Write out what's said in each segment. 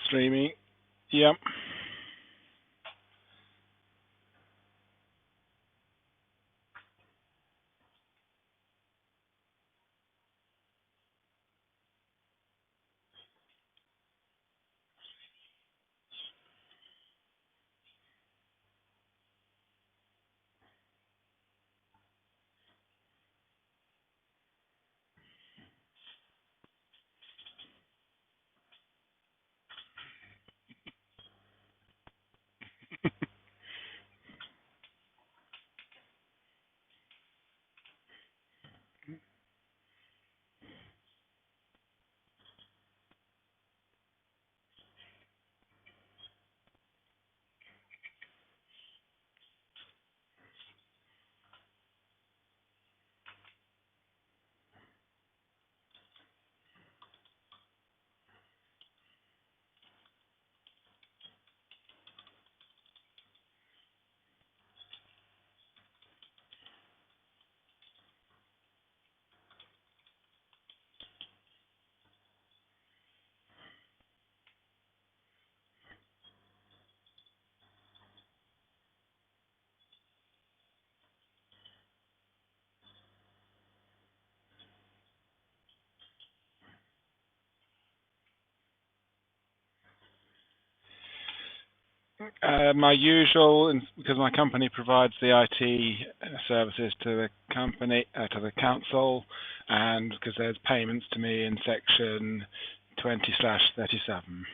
Streaming. Yep. My usual, because my company provides the IT services to the company, to the council, and because there's payments to me in section 20/37.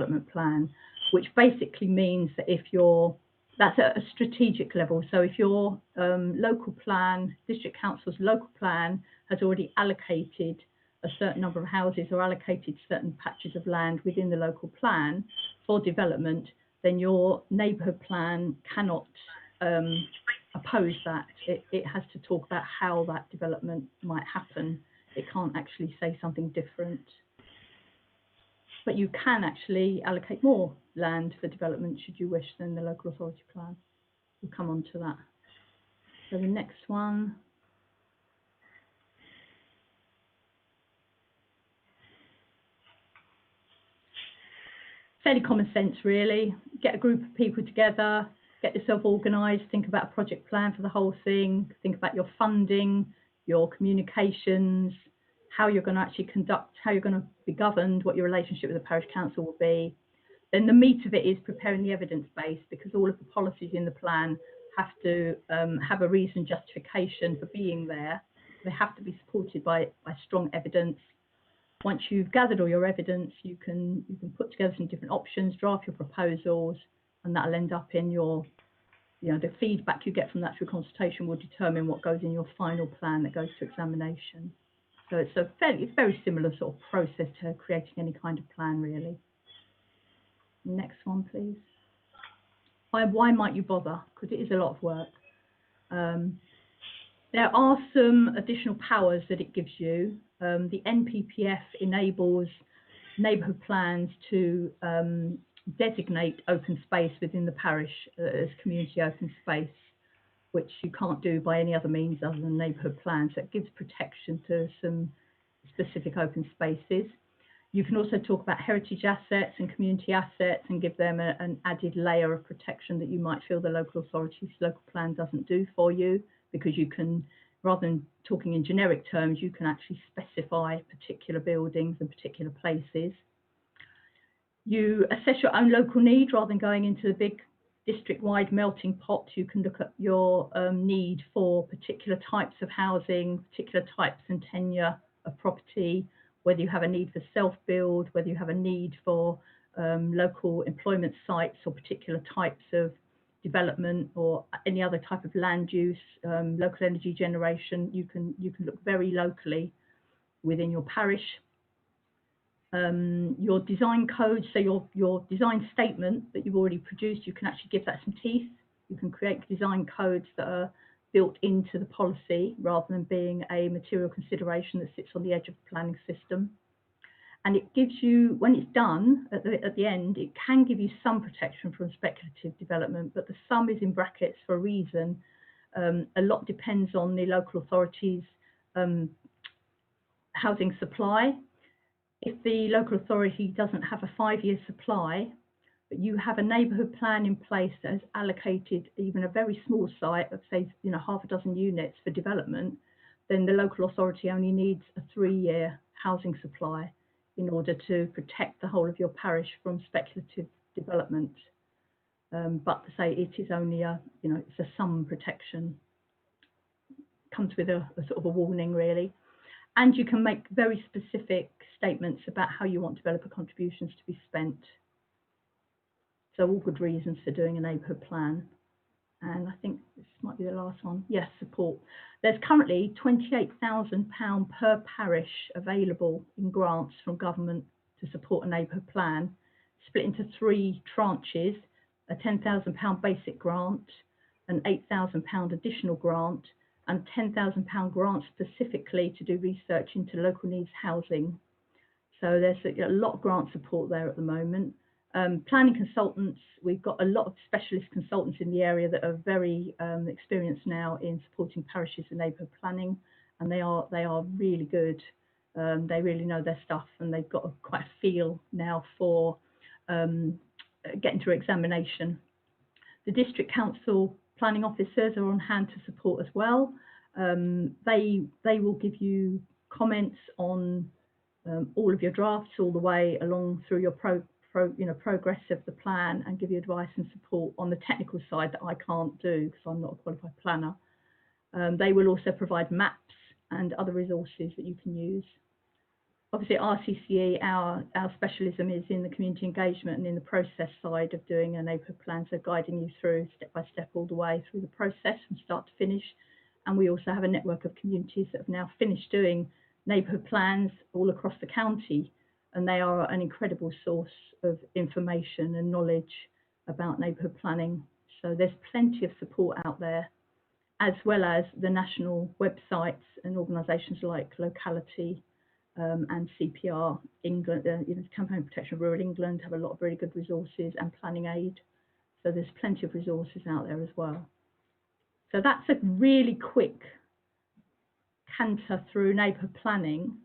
development plan, which basically means that that's at a strategic level. So if your local plan, district council's local plan has already allocated a certain number of houses or allocated certain patches of land within the local plan for development, then your neighbourhood plan cannot oppose that. It has to talk about how that development might happen. It can't actually say something different. But you can actually allocate more land for development should you wish than the local authority plan. We'll come on to that. So the next one. Fairly common sense, really. Get a group of people together, get yourself organised, think about a project plan for the whole thing, think about your funding, your communications, how you're going to actually conduct, how you're going to be governed, what your relationship with the parish council will be. Then the meat of it is preparing the evidence base, because all of the policies in the plan have to have a reason, justification for being there. They have to be supported by strong evidence. Once you've gathered all your evidence, you can put together some different options, draft your proposals, and that'll end up in your, the feedback you get from that through consultation will determine what goes in your final plan that goes to examination. So it's it's very similar sort of process to creating any kind of plan, really. Next one, please. Why might you bother? Because it is a lot of work. There are some additional powers that it gives you. The NPPF enables neighbourhood plans to designate open space within the parish as community open space, which you can't do by any other means other than neighbourhood plans. So it gives protection to some specific open spaces. You can also talk about heritage assets and community assets and give them an added layer of protection that you might feel the local authority's local plan doesn't do for you, because you can, rather than talking in generic terms, you can actually specify particular buildings and particular places. You assess your own local need rather than going into the big district-wide melting pot. You can look at your need for particular types of housing, particular types and tenure of property, whether you have a need for self-build, whether you have a need for local employment sites or particular types of development or any other type of land use, local energy generation. You can look very locally within your parish. Your design code, so your design statement that you've already produced, you can actually give that some teeth. You can create design codes that are built into the policy rather than being a material consideration that sits on the edge of the planning system. And it gives you, when it's done at the end, it can give you some protection from speculative development, but the sum is in brackets for a reason. A lot depends on the local authority's housing supply. If the local authority doesn't have a 5-year supply, but you have a neighbourhood plan in place that has allocated even a very small site of, say, half a dozen units for development, then the local authority only needs a 3-year housing supply in order to protect the whole of your parish from speculative development. But to say it is only it's a sum protection, comes with a sort of a warning, really. And you can make very specific statements about how you want developer contributions to be spent. So all good reasons for doing a neighbourhood plan. And I think this might be the last one. Yes, support. There's currently £28,000 per parish available in grants from government to support a neighbourhood plan, split into 3 tranches: a £10,000 basic grant, an £8,000 additional grant, and £10,000 grant specifically to do research into local needs housing. So there's a lot of grant support there at the moment. Planning consultants, we've got a lot of specialist consultants in the area that are very experienced now in supporting parishes and neighbourhood planning, and they are really good. They really know their stuff, and they've got quite a feel now for getting through examination. The district council planning officers are on hand to support as well. They will give you comments on all of your drafts all the way along through your progress of the plan, and give you advice and support on the technical side that I can't do because I'm not a qualified planner. They will also provide maps and other resources that you can use. obviously, RCCE, our specialism is in the community engagement and in the process side of doing a neighbourhood plan, so guiding you through step by step all the way through the process from start to finish. And we also have a network of communities that have now finished doing neighbourhood plans all across the county, and they are an incredible source of information and knowledge about neighbourhood planning. So there's plenty of support out there, as well as the national websites and organisations like Locality and CPR England, Campaign Protection Rural England have a lot of very good resources, and Planning Aid. So there's plenty of resources out there as well. So that's a really quick canter through neighbourhood planning.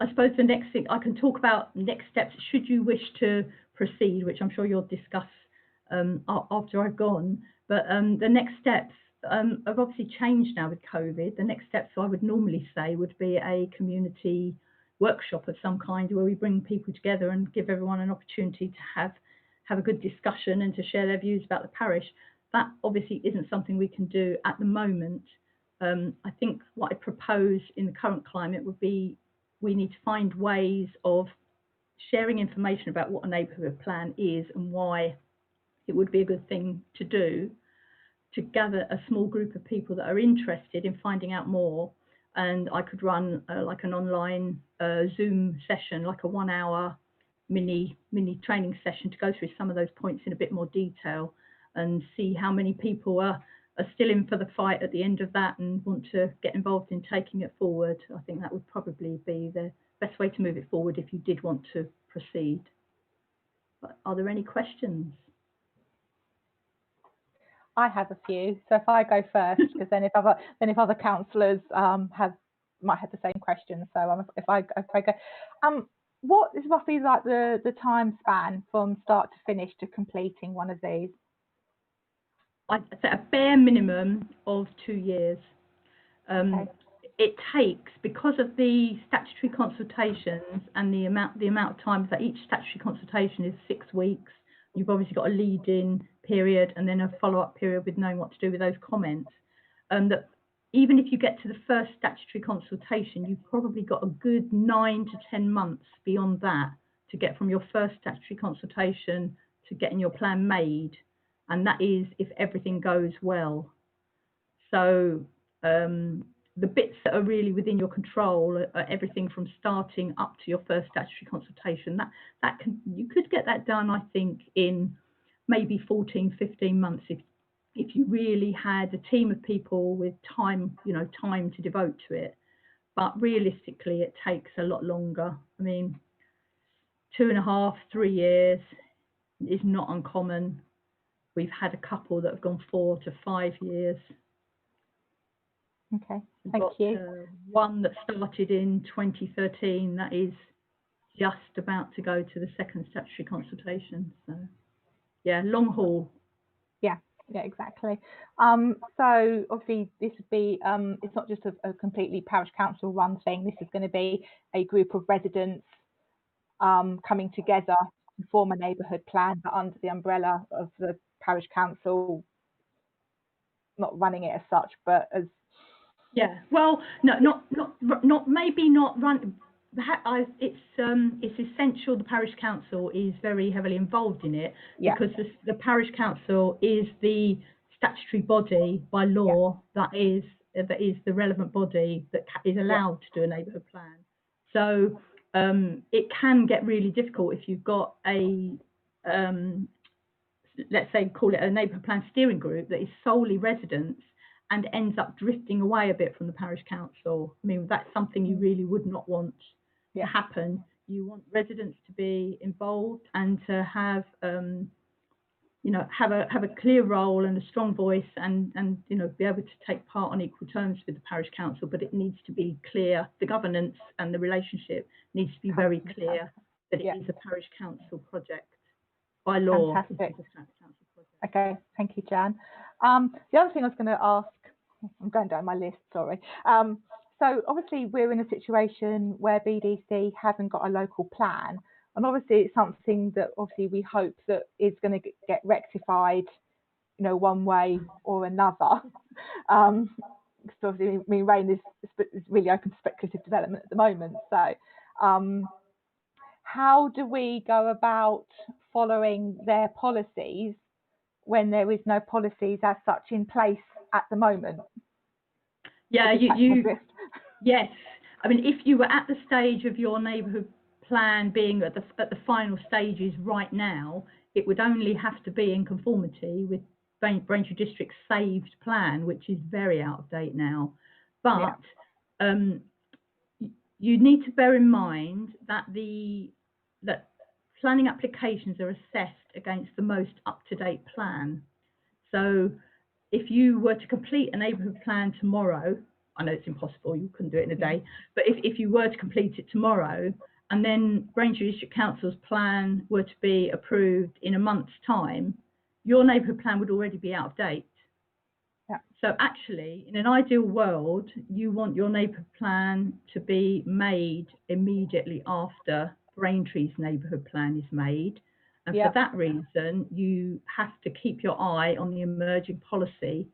I suppose the next thing I can talk about next steps should you wish to proceed, which I'm sure you'll discuss after I've gone. But the next steps have obviously changed now with COVID. The next steps I would normally say would be a community workshop of some kind where we bring people together and give everyone an opportunity to have a good discussion and to share their views about the parish. That obviously isn't something we can do at the moment. I think what I propose in the current climate would be we need to find ways of sharing information about what a neighbourhood plan is and why it would be a good thing to do, to gather a small group of people that are interested in finding out more. And I could run like an online Zoom session, like a 1 hour mini training session to go through some of those points in a bit more detail and see how many people are still in for the fight at the end of that and want to get involved in taking it forward. I think that would probably be the best way to move it forward if you did want to proceed. But are there any questions? I have a few, so if I go first, because then if other councillors might have the same questions, so if I go, what is roughly like the time span from start to finish to completing one of these? I'd say a bare minimum of 2 years. Okay. It takes, because of the statutory consultations and the amount of time that each statutory consultation is 6 weeks. You've obviously got a lead-in period and then a follow-up period with knowing what to do with those comments. That even if you get to the first statutory consultation, you've probably got a good 9 to 10 months beyond that to get from your first statutory consultation to getting your plan made. And that is if everything goes well. So the bits that are really within your control are everything from starting up to your first statutory consultation. You could get that done, I think, in maybe 14, 15 months if you really had a team of people with time to devote to it. But realistically, it takes a lot longer. I mean, 2.5, 3 years is not uncommon. We've had a couple that have gone 4 to 5 years. Okay, thank you. One that started in 2013 that is just about to go to the second statutory consultation. So, yeah, long haul. Yeah, exactly. So obviously this would be, it's not just a completely parish council run thing. This is going to be a group of residents coming together to form a neighbourhood plan, but under the umbrella of the parish council, not running it as such, but as well, not maybe not run. It's essential. The parish council is very heavily involved in it because the parish council is the statutory body by law that is the relevant body that is allowed to do a neighbourhood plan. So it can get really difficult if you've got a let's say call it a neighbourhood plan steering group that is solely residents and ends up drifting away a bit from the parish council. I mean, that's something you really would not want to happen. You want residents to be involved and to have have a clear role and a strong voice and be able to take part on equal terms with the parish council, but it needs to be clear. The governance and the relationship needs to be very clear that it is a parish council project by law. Fantastic. Okay, thank you, Jan. The other thing I was going to ask, I'm going down my list, sorry. So obviously we're in a situation where BDC hasn't got a local plan, and obviously it's something that obviously we hope that is going to get rectified, one way or another. because obviously, I mean, Rayne is really open to speculative development at the moment. So, how do we go about following their policies when there is no policies as such in place at the moment? Yeah, yes. I mean, if you were at the stage of your neighbourhood plan being at the final stages right now, it would only have to be in conformity with Braintree District's saved plan, which is very out of date now. But you need to bear in mind that that planning applications are assessed against the most up-to-date plan. So if you were to complete a neighbourhood plan tomorrow, I know it's impossible, you couldn't do it in a day, but if you were to complete it tomorrow, and then Braintree District Council's plan were to be approved in a month's time, your neighbourhood plan would already be out of date. Yeah. So actually, in an ideal world, you want your neighbourhood plan to be made immediately after Braintree's neighbourhood plan is made. And for that reason, you have to keep your eye on the emerging policy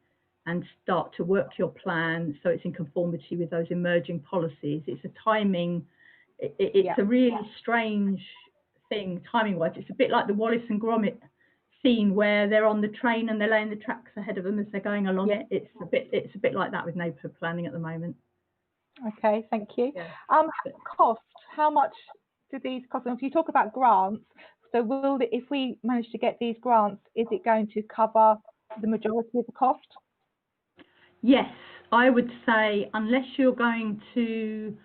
and start to work your plan so it's in conformity with those emerging policies. It's a timing, it's a really strange thing timing-wise. It's a bit like the Wallace and Gromit scene where they're on the train and they're laying the tracks ahead of them as they're going along it. It's a bit like that with neighbourhood planning at the moment. Okay, thank you. Cost, how much do these cost? And if you talk about grants, so if we manage to get these grants, is it going to cover the majority of the cost? Yes, I would say unless you're going to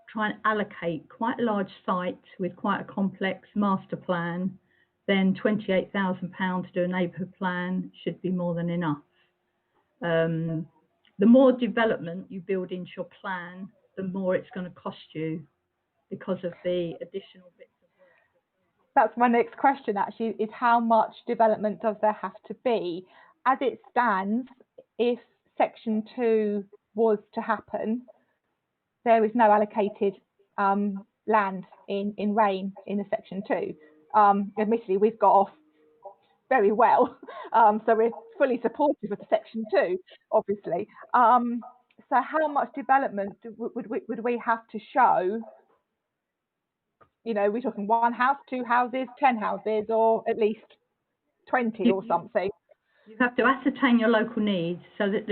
try and allocate quite a large site with quite a complex master plan, then £28,000 to do a neighbourhood plan should be more than enough. The more development you build into your plan, the more it's going to cost you because of the additional bits of work. That's my next question actually, is how much development does there have to be? As it stands, if Section 2 was to happen, there is no allocated land in Rayne in the Section 2. Admittedly, we've got off very well, so we're fully supportive of the Section 2, obviously. So how much development would we have to show? You know, we're talking 1 house, 2 houses, 10 houses, or at least 20 or something. You have to ascertain your local needs so that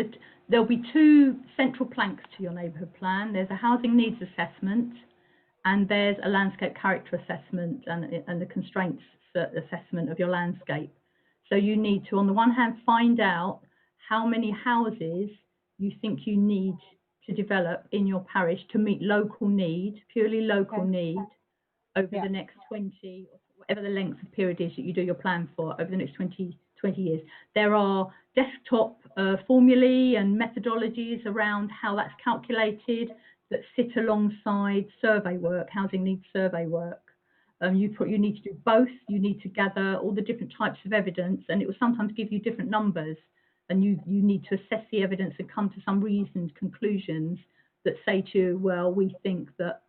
there'll be 2 central planks to your neighbourhood plan. There's a housing needs assessment and there's a landscape character assessment and the constraints assessment of your landscape. So you need to, on the one hand, find out how many houses you think you need to develop in your parish to meet local need, purely local need, over the next 20, or whatever the length of period is that you do your plan for, over the next 20 years. There are desktop formulae and methodologies around how that's calculated that sit alongside survey work, housing needs survey work. You need to do both. You need to gather all the different types of evidence, and it will sometimes give you different numbers, and you need to assess the evidence and come to some reasoned conclusions that say to you, well, we think that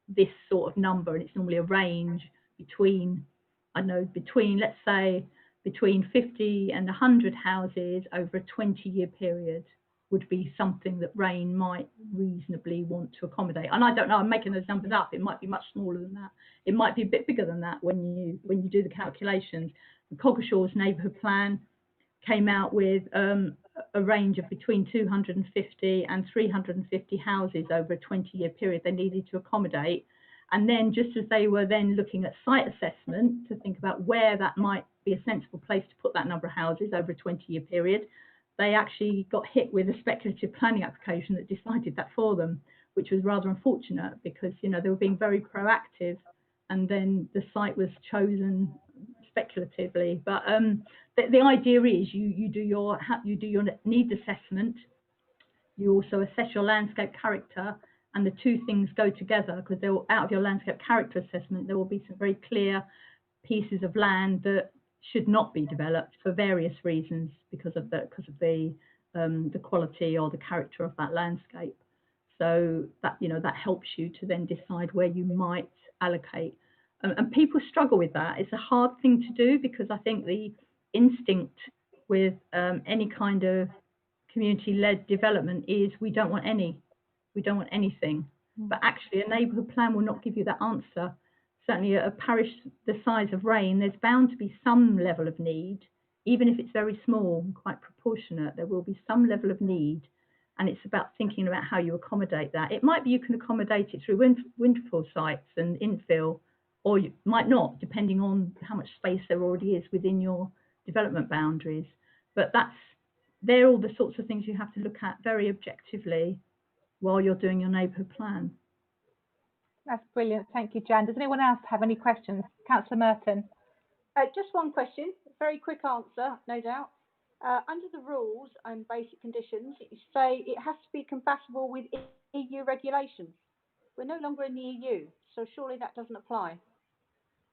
this sort of number, and it's normally a range between, let's say, between 50 and 100 houses over a 20-year period would be something that Rayne might reasonably want to accommodate. And I don't know, I'm making those numbers up. It might be much smaller than that. It might be a bit bigger than that when you do the calculations. The Coggershaw's neighbourhood plan came out with a range of between 250 and 350 houses over a 20-year period they needed to accommodate. And then just as they were then looking at site assessment to think about where that might be a sensible place to put that number of houses over a 20-year period, they actually got hit with a speculative planning application that decided that for them, which was rather unfortunate because, you know, they were being very proactive and then the site was chosen speculatively. But the idea is you do your needs assessment, you also assess your landscape character, and the 2 things go together because out of your landscape character assessment there will be some very clear pieces of land that should not be developed for various reasons because of the quality or the character of that landscape. So that, you know, that helps you to then decide where you might allocate. And people struggle with that. It's a hard thing to do because I think the instinct with any kind of community-led development is we don't want any. We don't want anything. But actually, a neighbourhood plan will not give you that answer. Certainly, a parish the size of Rayne, there's bound to be some level of need, even if it's very small and quite proportionate. There will be some level of need, and it's about thinking about how you accommodate that. It might be you can accommodate it through windfall sites and infill, or you might not, depending on how much space there already is within your development boundaries. But they're all the sorts of things you have to look at very objectively while you're doing your neighbourhood plan. That's brilliant. Thank you, Jan. Does anyone else have any questions? Councillor Merton. Just one question, very quick answer, no doubt. Under the rules and basic conditions, you say it has to be compatible with EU regulations. We're no longer in the EU, so surely that doesn't apply.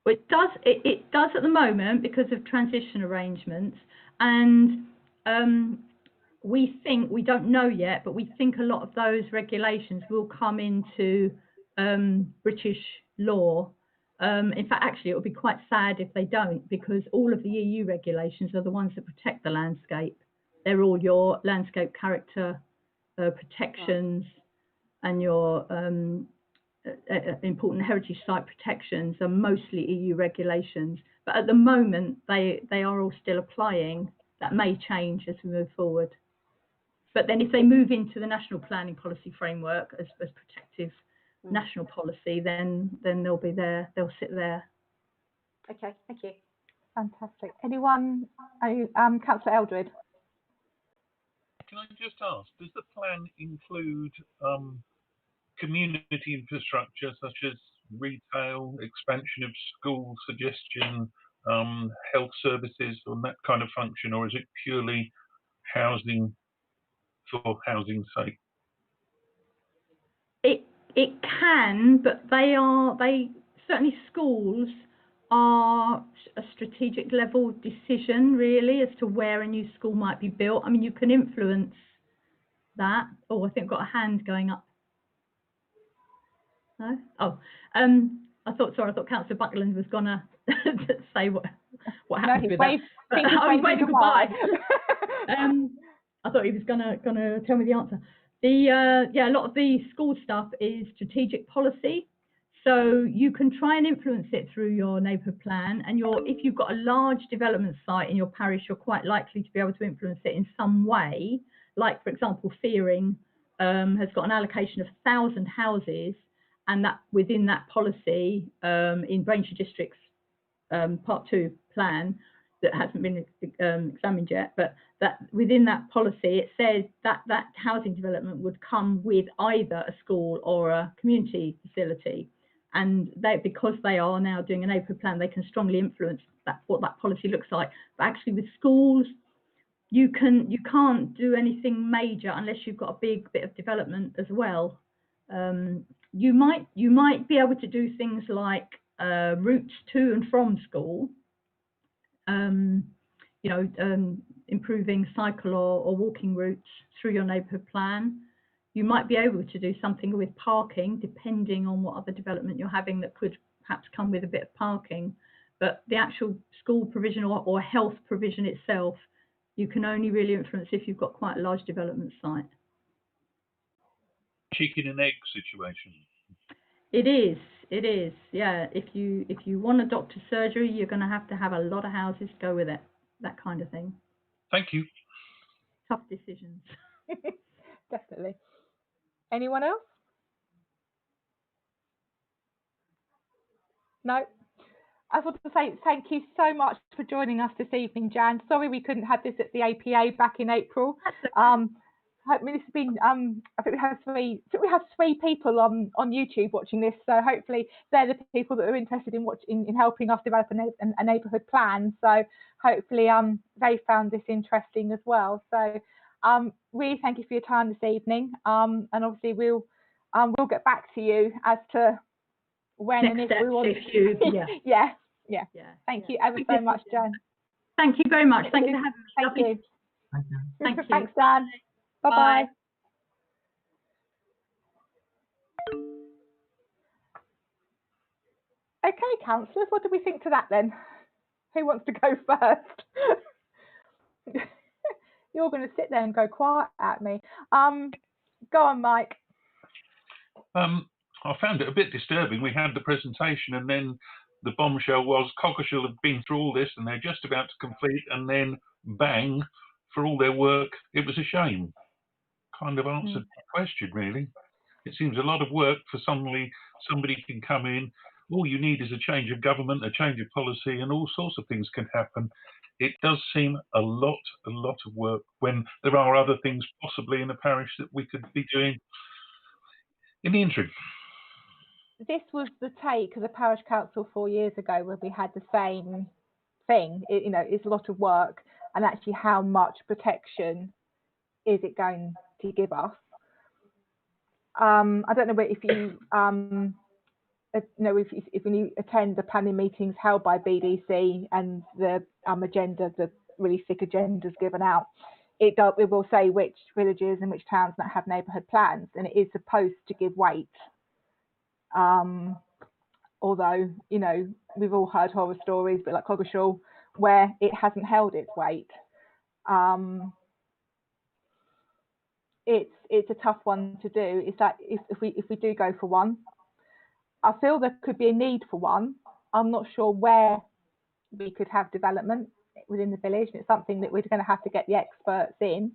Well, it does at the moment because of transition arrangements, and we don't know yet, but we think a lot of those regulations will come into British law. In fact, actually, it would be quite sad if they don't, because all of the EU regulations are the ones that protect the landscape. They're all your landscape character protections and your important heritage site protections are mostly EU regulations. But at the moment, they are all still applying. That may change as we move forward. But then if they move into the national planning policy framework as protective national policy, then they'll be there, they'll sit there. Okay, thank you. Fantastic. Anyone? Councillor Eldred. Can I just ask, does the plan include community infrastructure such as retail, expansion of school suggestion, health services, or that kind of function, or is it purely housing for housing's sake? It can, but certainly schools are a strategic level decision really as to where a new school might be built. I mean, you can influence that. Oh, I think I've got a hand going up. No? Oh, I thought Councillor Buckland was gonna say what happens with that. I was waving goodbye. I thought he was gonna tell me the answer. A lot of the school stuff is strategic policy, so you can try and influence it through your neighbourhood plan. And if you've got a large development site in your parish, you're quite likely to be able to influence it in some way. Like, for example, Fearing has got an allocation of 1,000 houses, and that within that policy in Braintree District's Part 2 plan that hasn't been examined yet, but that within that policy it says that housing development would come with either a school or a community facility, and because they are now doing a neighbourhood plan, they can strongly influence what that policy looks like. But actually with schools, you can't do anything major unless you've got a big bit of development as well. You might be able to do things like routes to and from school, improving cycle or walking routes through your neighbourhood plan. You might be able to do something with parking, depending on what other development you're having that could perhaps come with a bit of parking. But the actual school provision or health provision itself, you can only really influence if you've got quite a large development site. Chicken and egg situation. It is, yeah. If you want a doctor's surgery, you're going to have a lot of houses to go with it, that kind of thing. Thank you. Tough decisions. Definitely. Anyone else? No? I want to say thank you so much for joining us this evening, Jan. Sorry we couldn't have this at the APA back in April. I mean, this has been. I think we have three people on YouTube watching this. So hopefully they're the people that are interested in helping us develop a neighbourhood plan. So hopefully they found this interesting as well. So really thank you for your time this evening. And obviously we'll get back to you as to when next and if steps, we want. Yeah. Thank you ever so much, Jan. Thank you very much. Thank you for having me. Thank you. Thank you. Thanks, Jan. Bye-bye. Okay, councillors, what do we think to that then? Who wants to go first? You're going to sit there and go quiet at me. Go on, Mike. I found it a bit disturbing. We had the presentation, and then the bombshell was Coggeshall have been through all this, and they're just about to complete, and then bang, for all their work, it was a shame. Kind of answered the question, really. It seems a lot of work for somebody can come in. All you need is a change of government, a change of policy, and all sorts of things can happen. It does seem a lot of work when there are other things possibly in the parish that we could be doing in the interim. This was the take of the parish council 4 years ago, where we had the same thing. It's a lot of work, and actually, how much protection is it going to give us? I don't know if you if when you attend the planning meetings held by BDC and the agenda, the really thick agendas given out, it will say which villages and which towns that have neighbourhood plans, and it is supposed to give weight. Although, we've all heard horror stories, but like Coggeshall, where it hasn't held its weight. It's a tough one to do. It's that if we do go for one, I feel there could be a need for one. I'm not sure where we could have development within the village. And it's something that we're going to have to get the experts in,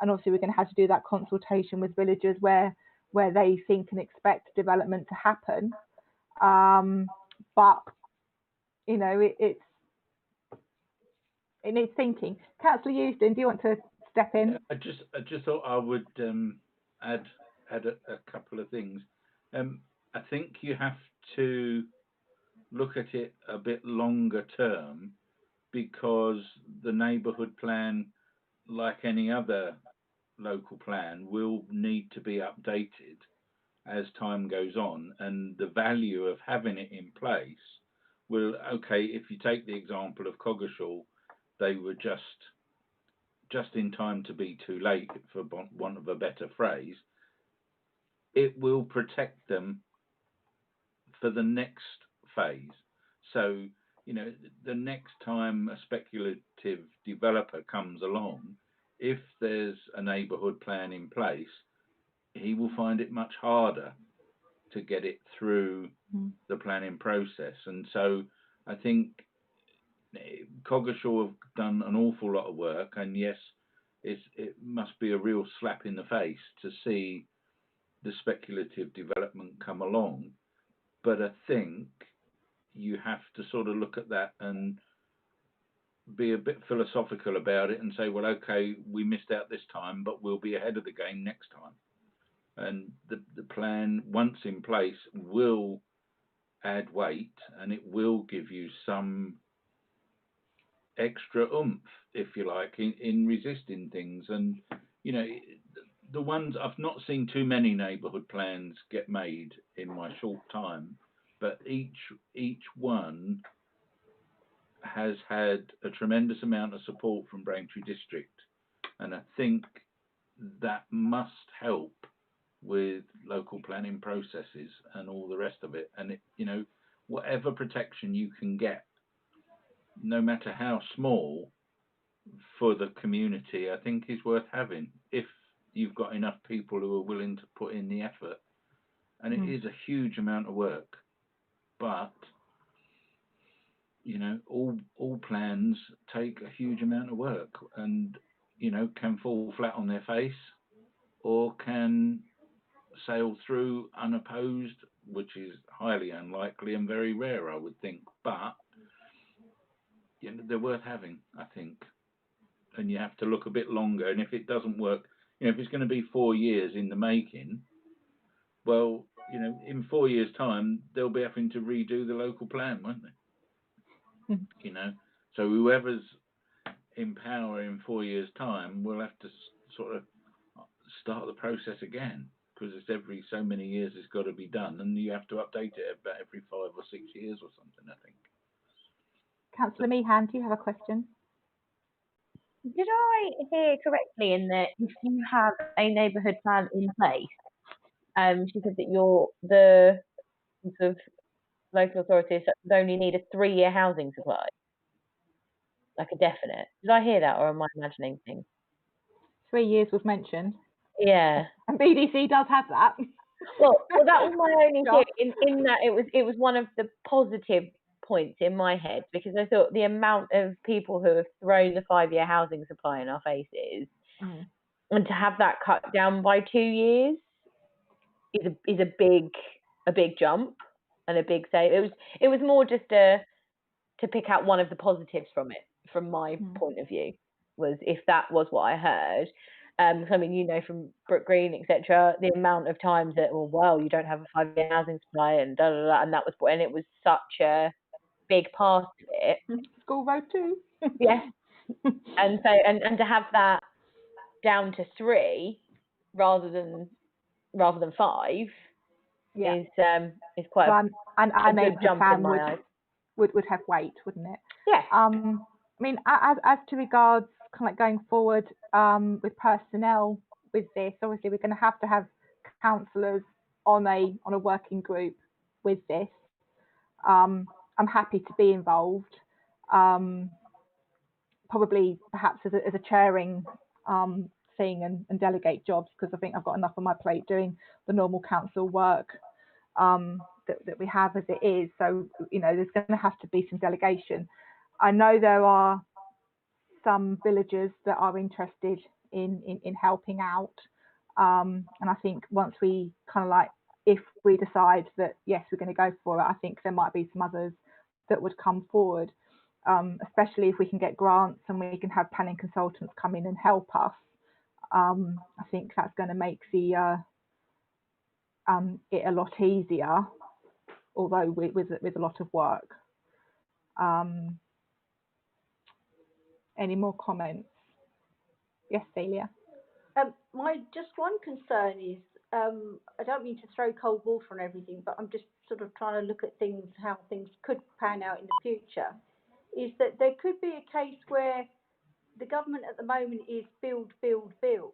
and obviously we're going to have to do that consultation with villagers where they think and expect development to happen. But it needs thinking. Councillor Euston, do you want to step in? I just thought I would add a couple of things. I think you have to look at it a bit longer term, because the neighbourhood plan, like any other local plan, will need to be updated as time goes on, and the value of having it in place will, if you take the example of Coggeshall, they were just in time to be too late, for want of a better phrase. It will protect them for the next phase. So, the next time a speculative developer comes along, if there's a neighbourhood plan in place, he will find it much harder to get it through the planning process. And so I think Coggeshall have done an awful lot of work, and yes, it must be a real slap in the face to see the speculative development come along. But I think you have to sort of look at that and be a bit philosophical about it and say, well, okay, we missed out this time, but we'll be ahead of the game next time. And the plan, once in place, will add weight, and it will give you some extra oomph, if you like, in resisting things. And the ones, I've not seen too many neighbourhood plans get made in my short time, but each one has had a tremendous amount of support from Braintree District, and I think that must help with local planning processes and all the rest of it. And whatever protection you can get, no matter how small, for the community, I think is worth having, if you've got enough people who are willing to put in the effort. And it is a huge amount of work, but all plans take a huge amount of work, and can fall flat on their face or can sail through unopposed, which is highly unlikely and very rare, I would think. But they're worth having, I think. And you have to look a bit longer. And if it doesn't work, if it's going to be 4 years in the making, well, in 4 years' time, they'll be having to redo the local plan, won't they? So whoever's in power in 4 years' time will have to sort of start the process again, because it's every so many years it's got to be done, and you have to update it about every 5 or 6 years or something, I think. Councillor Meehan, do you have a question? Did I hear correctly in that if you have a neighbourhood plan in place, she said that the sort of local authorities only need a 3-year housing supply? like a definite. Did I hear that, or am I imagining things? 3 years was mentioned, Yeah. and BDC does have that. Well, that was my only Sure. thing. In that, it was one of the positive points in my head, because I thought the amount of people who have thrown the 5-year housing supply in our faces, and to have that cut down by 2 years is a big jump and a big save. It was more just to pick out one of the positives from it, from my point of view, was if that was what I heard. I mean, you know, from Brook Green, etc., the amount of times that, well, you don't have a 5-year housing supply, and da da da, and that was, and it was such a big part of it. School road too. Yes, and so and to have that down to 3 rather than 5 is quite so a good jump in my eyes. Would have weight, wouldn't it? Yes. I mean, as to regards kind of going forward with personnel with this, obviously we're going to have counsellors on a working group with this. I'm happy to be involved. Probably perhaps as a chairing thing and delegate jobs, because I think I've got enough on my plate doing the normal council work that we have as it is. So, you know, there's going to have to be some delegation. I know there are some villagers that are interested in helping out. And I think once we kind of like, if we decide that, yes, we're going to go for it, I think there might be some others that would come forward, especially if we can get grants and we can have planning consultants come in and help us. I think that's going to make the it a lot easier, although with a lot of work. Any more comments? Yes, Celia. My just one concern is, I don't mean to throw cold water on everything, but I'm just sort of trying to look at things, how things could pan out in the future, is that there could be a case where the government at the moment is build, build, build.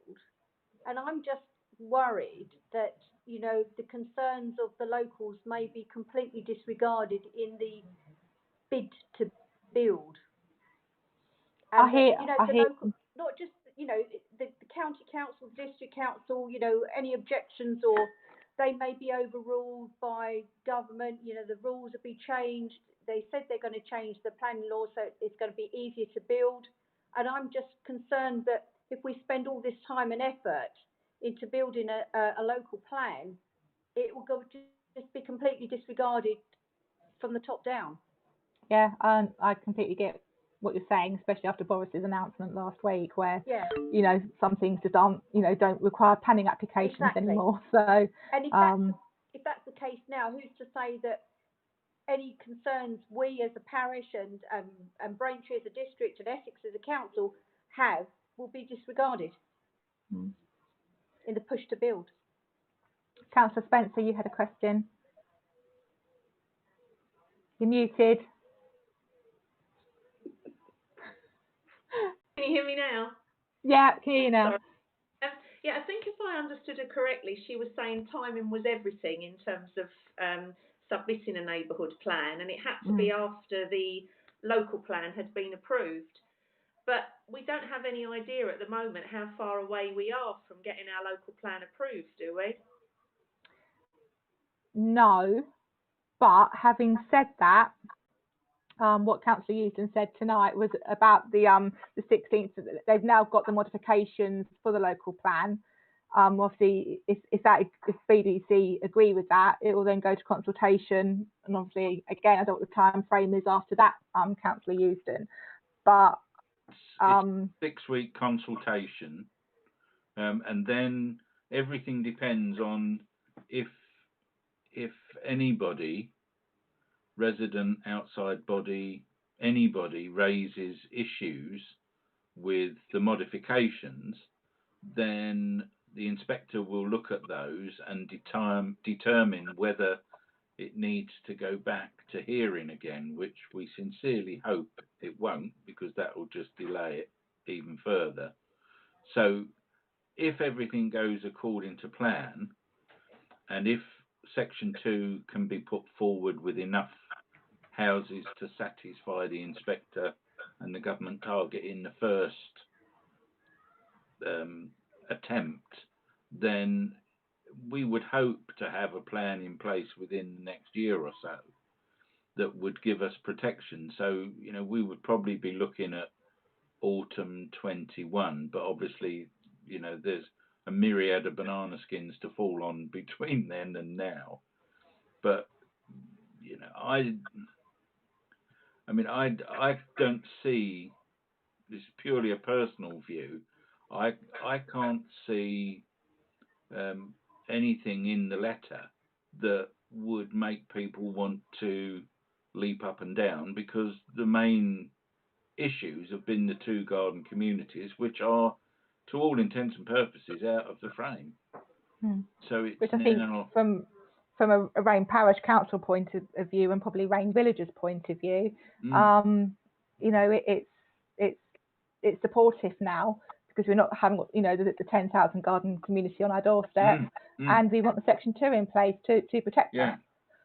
And I'm just worried that, you know, the concerns of the locals may be completely disregarded in the bid to build. And local, not just, you know, the county council, the district council, you know, any objections, or they may be overruled by government, you know, the rules will be changed. They said they're going to change the planning law, so it's going to be easier to build. And I'm just concerned that if we spend all this time and effort into building a local plan, it will just be completely disregarded from the top down. Yeah, I completely get what you're saying, especially after Boris's announcement last week, where you know, some things don't require planning applications anymore. So, and if that's the case now, who's to say that any concerns we as a parish and Braintree as a district and Essex as a council have will be disregarded in the push to build? Councillor Spencer, you had a question. You're muted. Can you hear me now? Yeah, can you hear you now? Yeah, I think if I understood her correctly, she was saying timing was everything in terms of submitting a neighbourhood plan, and it had to be after the local plan had been approved. But we don't have any idea at the moment how far away we are from getting our local plan approved, do we? No, but having said that, what Councillor Euston said tonight was about the 16th. They've now got the modifications for the local plan. Obviously, if BDC agree with that, it will then go to consultation. And obviously, again, I don't know what the time frame is after that, Councillor Euston. But it's 6-week consultation, and then everything depends on if anybody, resident, outside body, anybody raises issues with the modifications, then the inspector will look at those and determine whether it needs to go back to hearing again, which we sincerely hope it won't, because that will just delay it even further. So if everything goes according to plan, and if Section 2 can be put forward with enough houses to satisfy the inspector and the government target in the first attempt, then we would hope to have a plan in place within the next year or so that would give us protection. So, we would probably be looking at autumn 21, but obviously, there's a myriad of banana skins to fall on between then and now. But, I don't see, this is purely a personal view, I can't see anything in the letter that would make people want to leap up and down, because the main issues have been the two garden communities, which are, to all intents and purposes, out of the frame. So it's, which I think from a Rayne Parish Council point of view, and probably Rayne Villagers' point of view, it's supportive now, because we're not having the 10,000 garden community on our doorstep, and we want the Section 2 in place to protect that.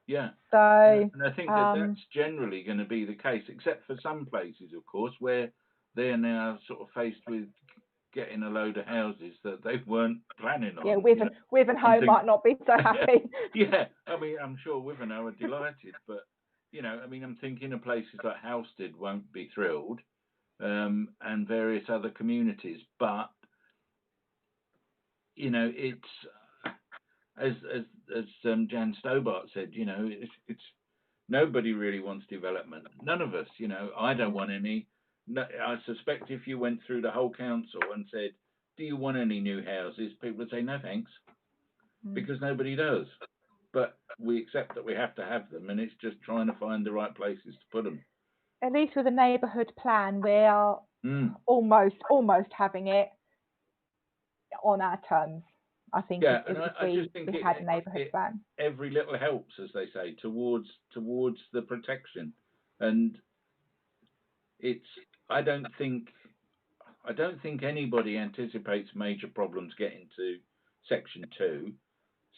Yeah. So, and I think that's generally going to be the case, except for some places, of course, where they're now sort of faced with getting a load of houses that they weren't planning on. Yeah, Wivenhoe might not be so happy. Yeah, I'm sure Wivenhoe are delighted, but I'm thinking of places like Halstead won't be thrilled, and various other communities. But it's as Jan Stobart said, it's nobody really wants development. None of us, I don't want any. No, I suspect if you went through the whole council and said, do you want any new houses? People would say, no, thanks, because nobody does. But we accept that we have to have them, and it's just trying to find the right places to put them. At least with a neighbourhood plan, we are almost having it on our terms. I think if we had a neighbourhood plan. Every little helps, as they say, towards the protection. And I don't think anybody anticipates major problems getting to Section 2.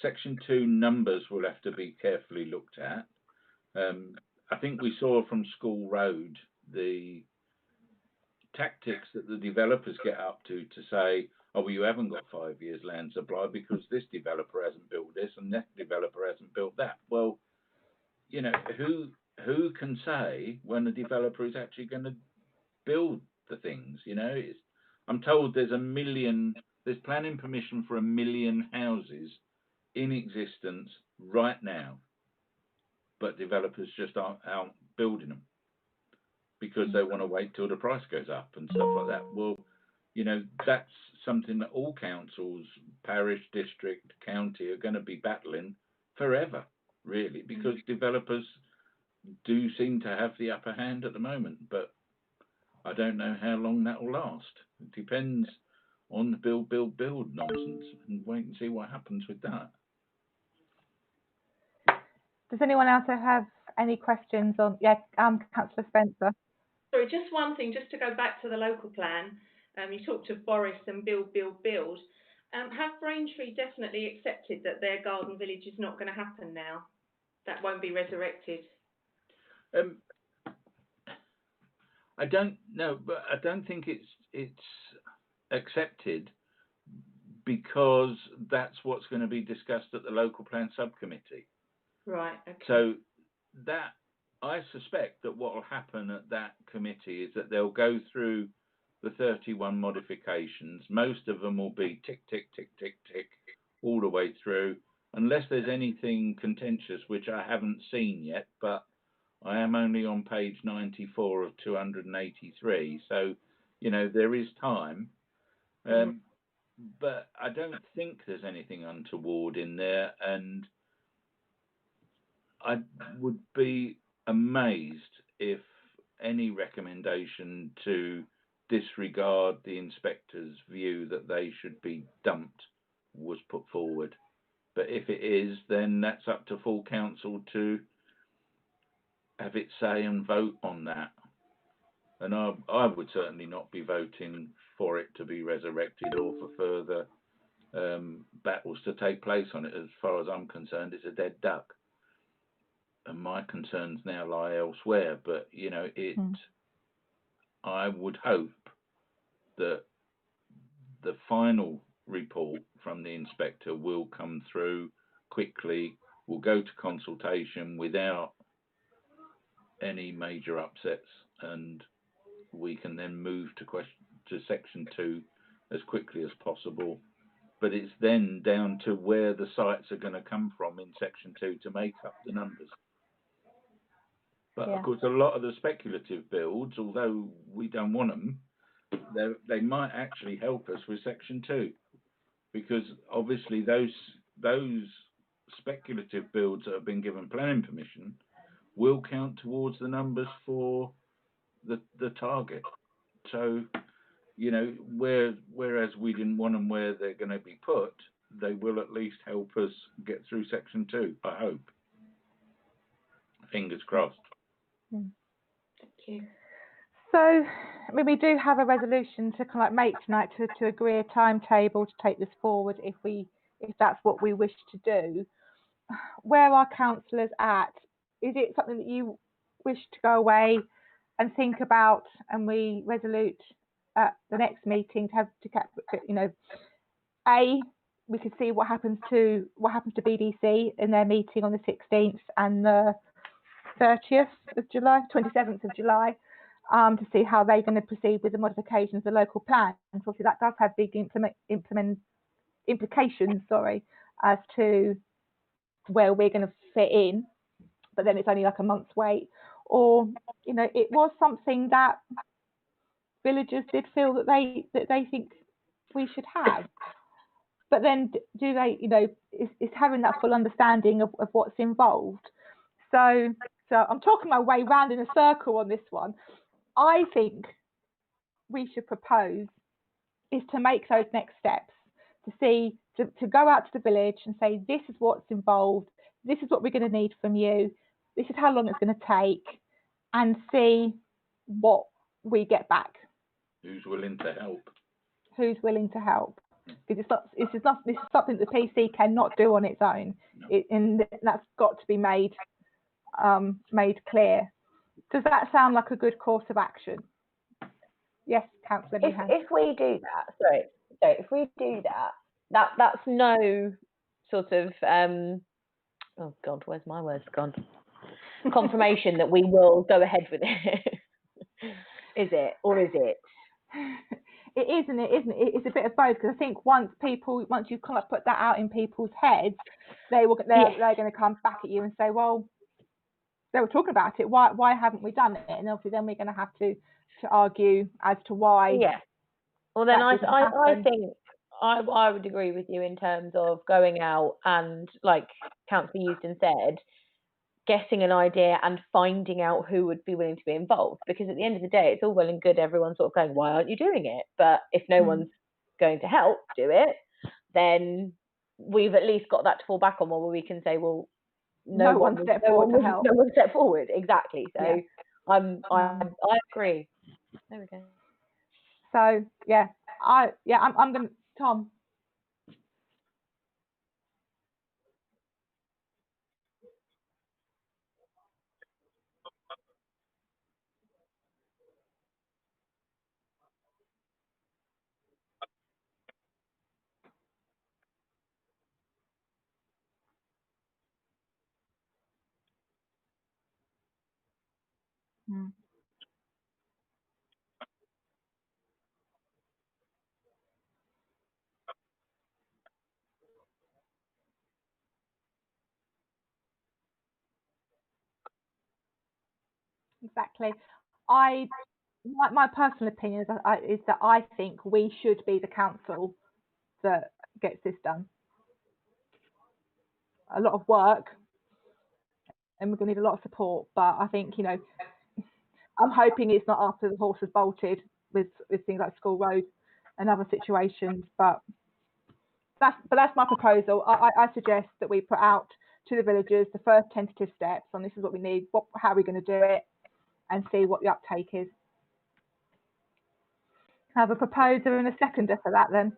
Section 2 numbers will have to be carefully looked at. I think we saw from School Road the tactics that the developers get up to say, oh, well, you haven't got 5 years land supply because this developer hasn't built this and that developer hasn't built that. Well, who can say when a developer is actually going to build the things? I'm told there's planning permission for 1 million houses in existence right now, but developers just aren't out building them because they want to wait till the price goes up and stuff like that. Well, that's something that all councils, parish, district, county, are going to be battling forever, really, because developers do seem to have the upper hand at the moment, but I don't know how long that will last. It depends on the build nonsense, and wait and see what happens with that. Does anyone else have any questions on? Yeah, Councillor Spencer. Sorry, just one thing, just to go back to the local plan. You talked of Boris and build. Have Braintree definitely accepted that their garden village is not going to happen now? That won't be resurrected? I don't know, but I don't think it's accepted, because that's what's going to be discussed at the local plan subcommittee. Right. Okay. So that, I suspect that what will happen at that committee is that they'll go through the 31 modifications. Most of them will be tick, tick, tick, tick, tick, all the way through, unless there's anything contentious, which I haven't seen yet, but I am only on page 94 of 283. So, there is time. But I don't think there's anything untoward in there, and I would be amazed if any recommendation to disregard the inspector's view that they should be dumped was put forward. But if it is, then that's up to full council to have its say and vote on that. And I would certainly not be voting for it to be resurrected or for further battles to take place on it. As far as I'm concerned, it's a dead duck. And my concerns now lie elsewhere. But, I would hope that the final report from the inspector will come through quickly, will go to consultation without any major upsets, and we can then move to section 2 as quickly as possible. But it's then down to where the sites are going to come from in section 2 to make up the numbers. But of course, a lot of the speculative builds, although we don't want them, they might actually help us with section 2, because obviously those speculative builds that have been given planning permission will count towards the numbers for the target. So, you know, whereas we didn't want them where they're going to be put, they will at least help us get through section 2, I hope. Fingers crossed. Thank you. So, I mean, we do have a resolution to kind of make tonight to agree a timetable to take this forward if that's what we wish to do. Where are councillors at? Is it something that you wish to go away and think about, and we resolute at the next meeting to you know, we could see what happens to BDC in their meeting on the 16th and the 30th of July, 27th of July, to see how they're going to proceed with the modifications of the local plan. And obviously that does have big implications, as to where we're going to fit in, but then it's only like a month's wait. Or, you know, it was something that villagers did feel that they think we should have. But then do they, you know, is having that full understanding of what's involved. So I'm talking my way round in a circle on this one. I think we should propose is to make those next steps, to go out to the village and say, this is what's involved, this is what we're going to need from you, this is how long it's going to take, and see what we get back. Who's willing to help? Who's willing to help? Because this is something the PC cannot do on its own. No. And that's got to be made clear. Does that sound like a good course of action? Yes, Councillor. If we do that, if we do that's no sort of oh God, where's my words gone? Confirmation that we will go ahead with it. Is it, or is it? It is and it isn't. It's a bit of both, because I think once you kind of put that out in people's heads, they're going to come back at you and say, well, they were talking about it. Why haven't we done it? And obviously, then we're going to have to argue as to why. Yeah. Well, then I think I would agree with you in terms of going out and, like Councillor Euston said, getting an idea and finding out who would be willing to be involved. Because at the end of the day, it's all well and good everyone sort of going, why aren't you doing it? But if no one's going to help do it, then we've at least got that to fall back on, where we can say, well, no one stepped forward. Exactly. So yeah. I agree. There we go. So yeah, I'm going to Tom. Exactly. My personal opinion is that I think we should be the council that gets this done. A lot of work, and we're going to need a lot of support. But I think, you know, I'm hoping it's not after the horse has bolted with things like School Road and other situations. But that's my proposal. I suggest that we put out to the villagers the first tentative steps on this is what we need, how are we going to do it, and see what the uptake is. Have a proposer and a seconder for that then.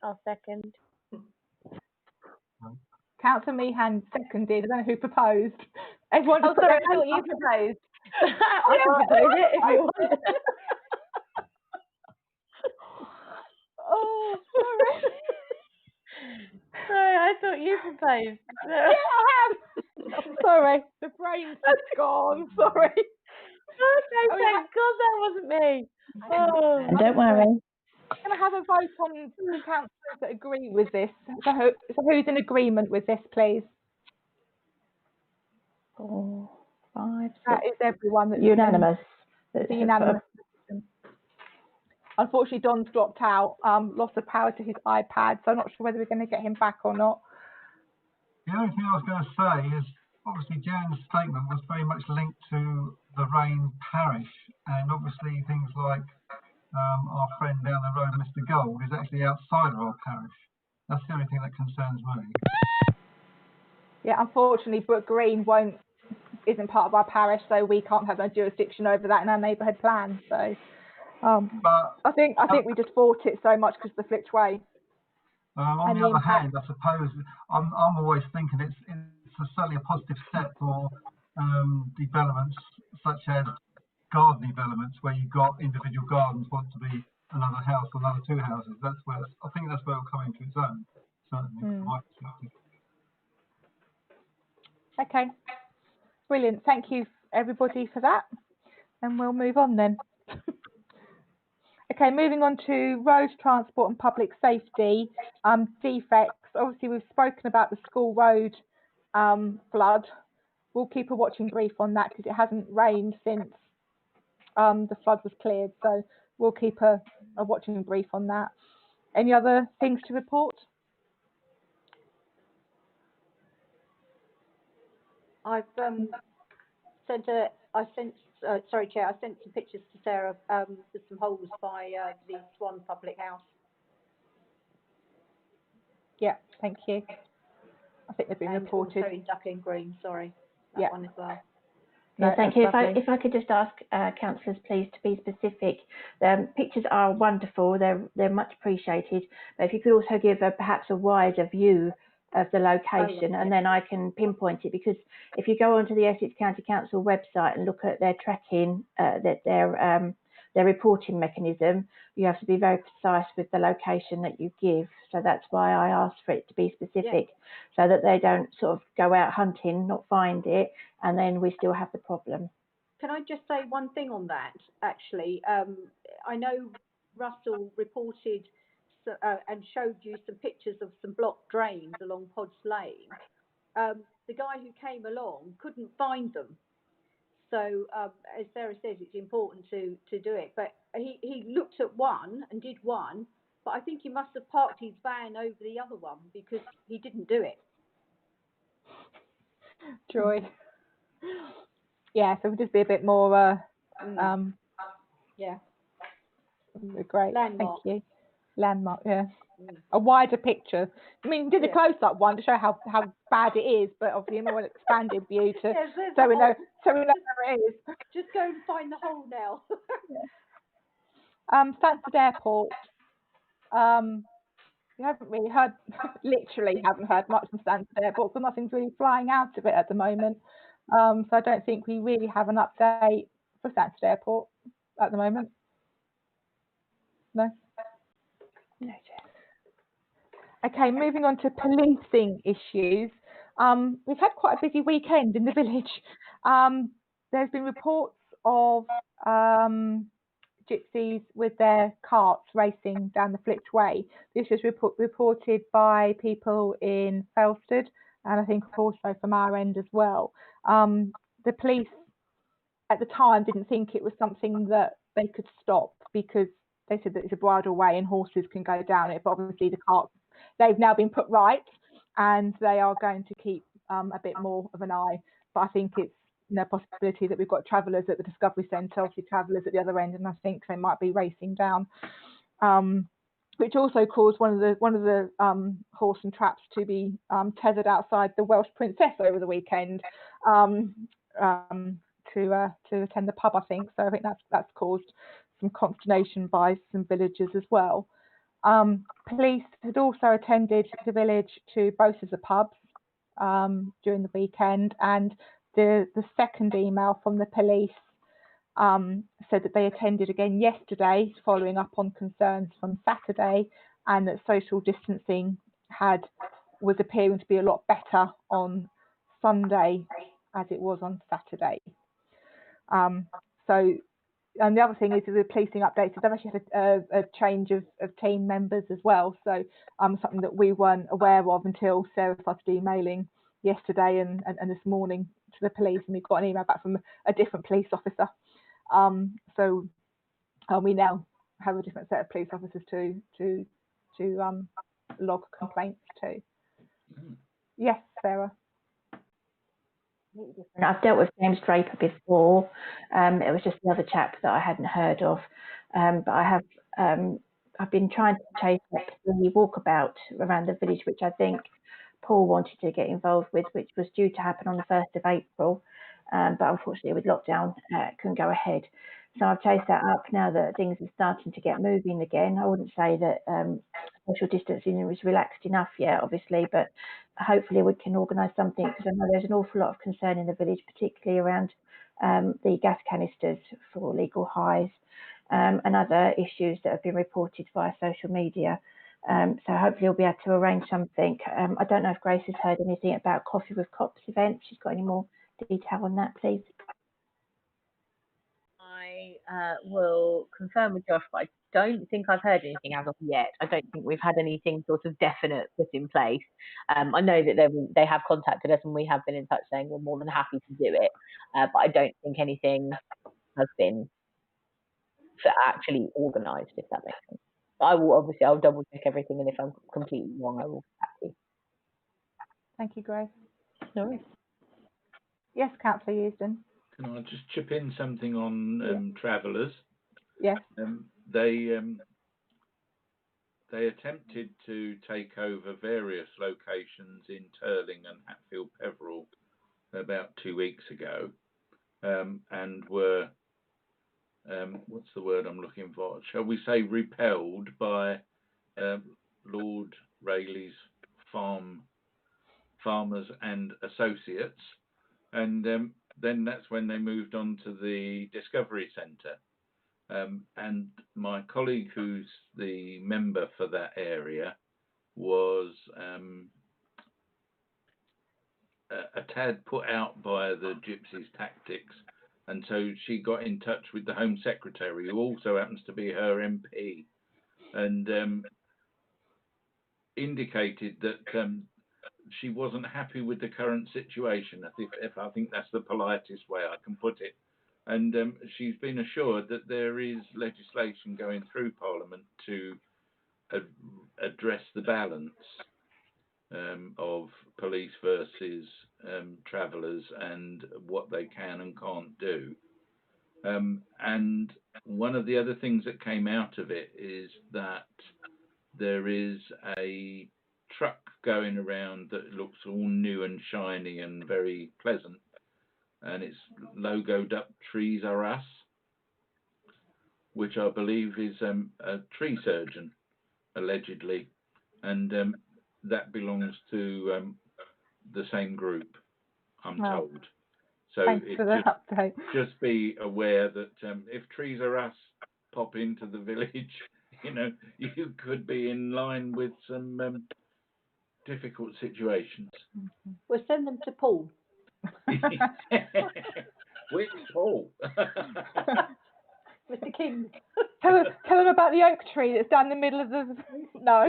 I'll second. Councillor Meehan seconded. I don't know who proposed. Everyone sorry, I thought you proposed. I can propose it if you want. Oh, sorry. Sorry, I thought you proposed. Yeah, I have. Sorry, the brain's just gone. Sorry. Okay, thank God that wasn't me. Oh, And don't worry. Can I have a vote on the councillors that agree with this? So who's in agreement with this, please? 4, 5, 6. That is everyone that's Unanimous. It's a unanimous decision. Unfortunately, Don's dropped out, loss of power to his iPad, so I'm not sure whether we're going to get him back or not. The only thing I was going to say is, obviously, Jan's statement was very much linked to the Rayne Parish, and obviously things like our friend down the road, Mr. Gold, is actually outside of our parish. That's the only thing that concerns me. Yeah, unfortunately, Brook Green isn't part of our parish, so we can't have no jurisdiction over that in our neighbourhood plan. So, but I think we just fought it so much because of the Flitch Way. On the other hand, I suppose I'm always thinking it's certainly a positive step for developments such as garden developments where you've got individual gardens want to be another house or another 2 houses. I think that's where it'll come into its own, certainly from my perspective. Okay, brilliant. Thank you everybody for that, and we'll move on then. Okay, moving on to road transport and public safety defects. Obviously, we've spoken about the school road flood. We'll keep a watching brief on that because it hasn't rained since the flood was cleared. So we'll keep a watching brief on that. Any other things to report? I sent some pictures to Sarah with some holes by the Swan Public House. Yeah, thank you. I think they've been reported. Also in Duckling Green, sorry, that one as well. Yeah, thank you. If I could just ask councillors, please, to be specific. Pictures are wonderful; they're much appreciated. But if you could also give perhaps a wider view of the location, and then I can pinpoint it. Because if you go onto the Essex County Council website and look at their tracking, their reporting mechanism, you have to be very precise with the location that you give. So that's why I asked for it to be specific, so that they don't sort of go out hunting, not find it, and then we still have the problem. Can I just say one thing on that, actually? I know Russell reported and showed you some pictures of some blocked drains along Pod's Lane. The guy who came along couldn't find them. So, as Sarah says, it's important to do it. But he looked at one and did one, but I think he must have parked his van over the other one because he didn't do it. Joy. Yeah, so we'll just be a bit more, yeah. Great, Landmark. Thank you. Landmark, yeah. A wider picture. I mean, did a close-up one to show how bad it is, but obviously a more expanded view to so we know where it is. Just go and find the hole now. Stansted Airport. We haven't really heard, literally haven't heard much from Stansted Airport because nothing's really flying out of it at the moment. So I don't think we really have an update for Stansted Airport at the moment. No. No. Okay, moving on to policing issues. We've had quite a busy weekend in the village. There's been reports of gypsies with their carts racing down the Flitch Way. This was reported by people in Felsted, and I think also from our end as well. The police at the time didn't think it was something that they could stop because they said that it's a bridle way and horses can go down it, but obviously the carts, they've now been put right and they are going to keep a bit more of an eye. But I think it's no possibility that we've got travellers at the Discovery Centre, obviously travellers at the other end, and I think they might be racing down, which also caused one of the horse and traps to be tethered outside the Welsh Princess over the weekend to attend the pub, I think. So I think that's caused some consternation by some villagers as well. Police had also attended the village to both of the pubs during the weekend, and The second email from the police said that they attended again yesterday, following up on concerns from Saturday, and that social distancing was appearing to be a lot better on Sunday as it was on Saturday. And the other thing is the policing updates. They've actually had a change of team members as well. So something that we weren't aware of until Sarah started emailing yesterday and this morning to the police, and we got an email back from a different police officer. So we now have a different set of police officers to log complaints to. Yes, Sarah. I've dealt with James Draper before. It was just the other chap that I hadn't heard of, but I've been trying to chase up the walkabout around the village, which I think Paul wanted to get involved with, which was due to happen on the 1st of April, but unfortunately with lockdown couldn't go ahead. So I've chased that up now that things are starting to get moving again. I wouldn't say that social distancing was relaxed enough yet, obviously, but hopefully we can organise something, because I know there's an awful lot of concern in the village, particularly around the gas canisters for legal highs and other issues that have been reported via social media. So hopefully we'll be able to arrange something. I don't know if Grace has heard anything about Coffee with Cops event. She's got any more detail on that, please? I will confirm with Josh, but I don't think I've heard anything as of yet. I don't think we've had anything sort of definite put in place. I know that they have contacted us and we have been in touch saying we're more than happy to do it, but I don't think anything has been actually organised, if that makes sense. But I'll double check everything, and if I'm completely wrong, I will get back to you. Thank you, Grace. No worries. Yes, Councillor Eusden. Can I just chip in something on travellers? Yes. They attempted to take over various locations in Turling and Hatfield Peveril about 2 weeks ago, and were what's the word I'm looking for? Shall we say repelled by Lord Rayleigh's farmers and associates, and then that's when they moved on to the Discovery Centre. And my colleague, who's the member for that area, was a tad put out by the Gypsies' tactics, and so she got in touch with the Home Secretary, who also happens to be her MP, and indicated that she wasn't happy with the current situation. If I think that's the politest way I can put it. And she's been assured that there is legislation going through Parliament to address the balance of police versus travellers and what they can and can't do. And one of the other things that came out of it is that there is a truck going around that looks all new and shiny and very pleasant, and it's logoed up "Trees Are Us," which I believe is a tree surgeon, allegedly, and that belongs to the same group, I'm told. So just be aware that if Trees Are Us pop into the village, you could be in line with some difficult situations. We'll send them to Paul. Which Paul? Mr. King. Tell them about the oak tree that's down the middle of the... No.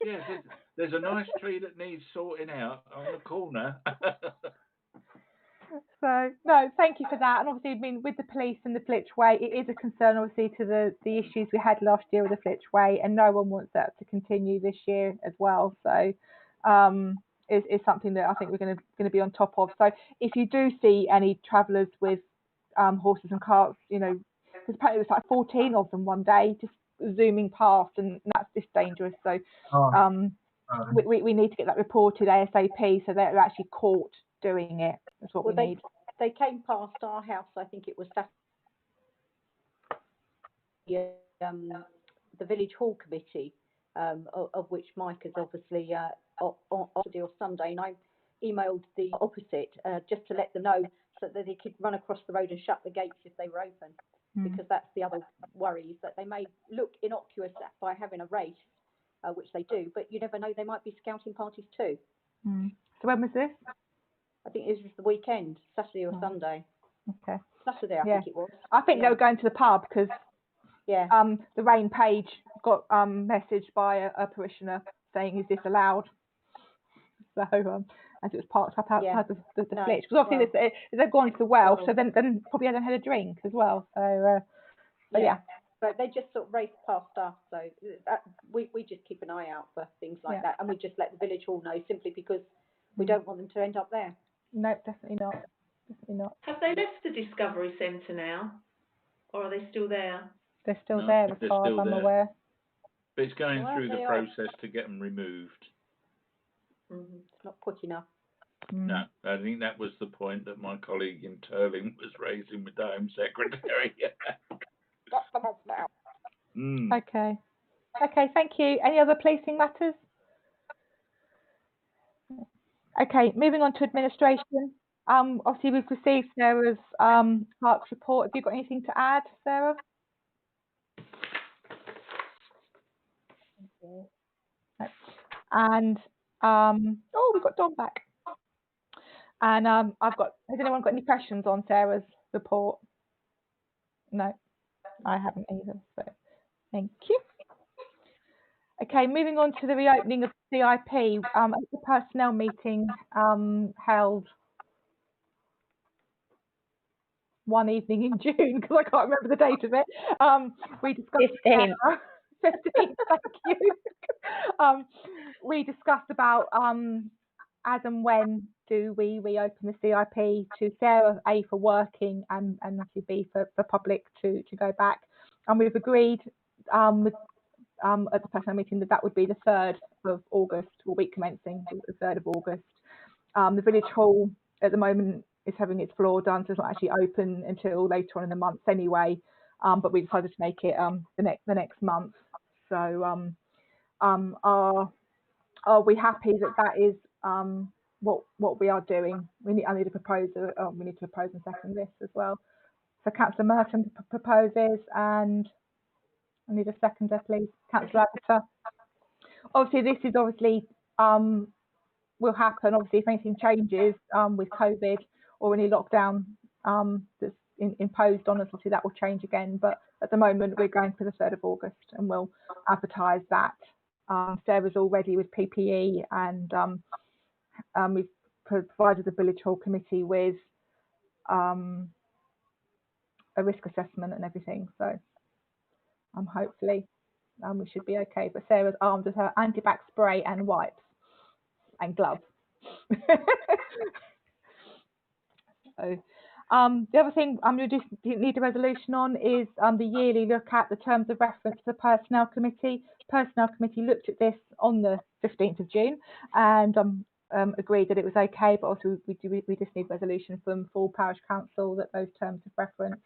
Yeah, there's a nice tree that needs sorting out on the corner. So, no, thank you for that. And obviously, I mean, with the police and the Flitchway, it is a concern, obviously, to the issues we had last year with the Flitchway, and no one wants that to continue this year as well. So, it's something that I think we're going to be on top of. So, if you do see any travellers with horses and carts, because apparently it was like 14 of them one day just zooming past, and that's just dangerous. So, we need to get that reported ASAP so they're actually caught doing it. That's what we need. They came past our house, I think it was Saturday, the village hall committee, of which Mike is obviously on Saturday or Sunday, and I emailed the opposite just to let them know so that they could run across the road and shut the gates if they were open, because that's the other worry, is that they may look innocuous by having a race, which they do, but you never know, they might be scouting parties too. So when was this? I think it was the weekend, Saturday or Sunday. Okay. Saturday, I think it was. I think they were going to the pub because the Rayne page got messaged by a parishioner saying, "Is this allowed?" So as it was parked up outside the flitch, because obviously they've gone to the well, so then probably hadn't had a drink as well. So but they just sort of raced past us. So we just keep an eye out for things like that, and we just let the village hall know, simply because we don't want them to end up there. No, definitely not. Definitely not. Have they left the Discovery Centre now, or are they still there? They're still there, as far as I'm aware. But it's going through the process to get them removed. It's not quick enough. No, I think that was the point that my colleague in Turling was raising with the Home Secretary. Got them off now. Okay. Okay, thank you. Any other policing matters? Okay, moving on to administration. Obviously we've received Sarah's clerk's report. Have you got anything to add, Sarah? And we've got Don back. And has anyone got any questions on Sarah's report? No, I haven't either. So thank you. Okay, moving on to the reopening of CIP. At the personnel meeting held one evening in June, because I can't remember the date of it. We discussed 15th. 15th, thank you. We discussed about as and when do we reopen the CIP to Sarah, A, for working, and actually B, for public to go back. And we've agreed at the personnel meeting that would be the 3rd of August, or week commencing the 3rd of August. The village hall at the moment is having its floor done, so it's not actually open until later on in the month anyway. But we decided to make it the next month. So are we happy that is what we are doing? I need to propose. We need to propose and second this as well. So Councillor Merton proposes, and I need a seconder, please. Councillor Abbott. Obviously, this is will happen. Obviously, if anything changes with COVID or any lockdown that's imposed on us, obviously that will change again. But at the moment, we're going for the 3rd of August, and we'll advertise that. Sarah's all ready with PPE, and we've provided the village hall committee with a risk assessment and everything. So hopefully we should be okay. But Sarah's armed with her antibac spray and wipes and gloves. So the other thing I'm going to need a resolution on is the yearly look at the terms of reference for the Personnel Committee. Personnel Committee looked at this on the 15th of June and agreed that it was okay, but also we just need resolution from full Parish Council that those terms of reference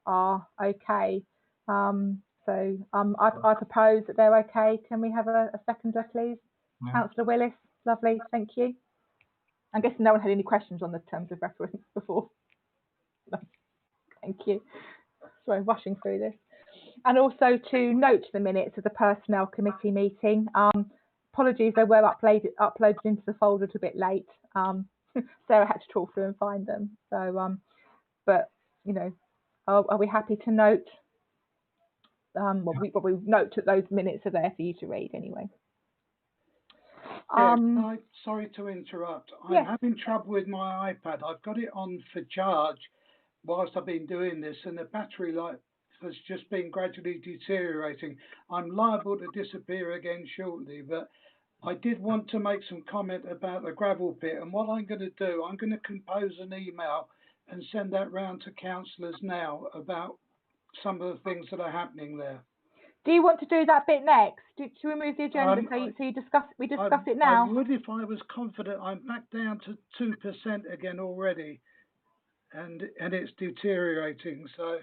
are okay. So I propose that they're okay. Can we have a seconder, please? Yeah. Councillor Willis, lovely, thank you. I'm guessing no one had any questions on the terms of reference before. No. Thank you. Sorry, rushing through this. And also to note the minutes of the Personnel Committee meeting. Apologies, they were uploaded into the folder a bit late. Sarah had to trawl through and find them. So, but you know, are we happy to note? We note that those minutes are there for you to read anyway. Sorry to interrupt. Yes. I'm having trouble with my iPad. I've got it on for charge whilst I've been doing this, and the battery life has just been gradually deteriorating. I'm liable to disappear again shortly, but I did want to make some comment about the gravel pit, and what I'm going to do, I'm going to compose an email and send that round to councillors now about some of the things that are happening there. Do you want to do that bit next? Should we move the agenda we discuss it now? I would if I was confident. I'm back down to 2% again already, and it's deteriorating. So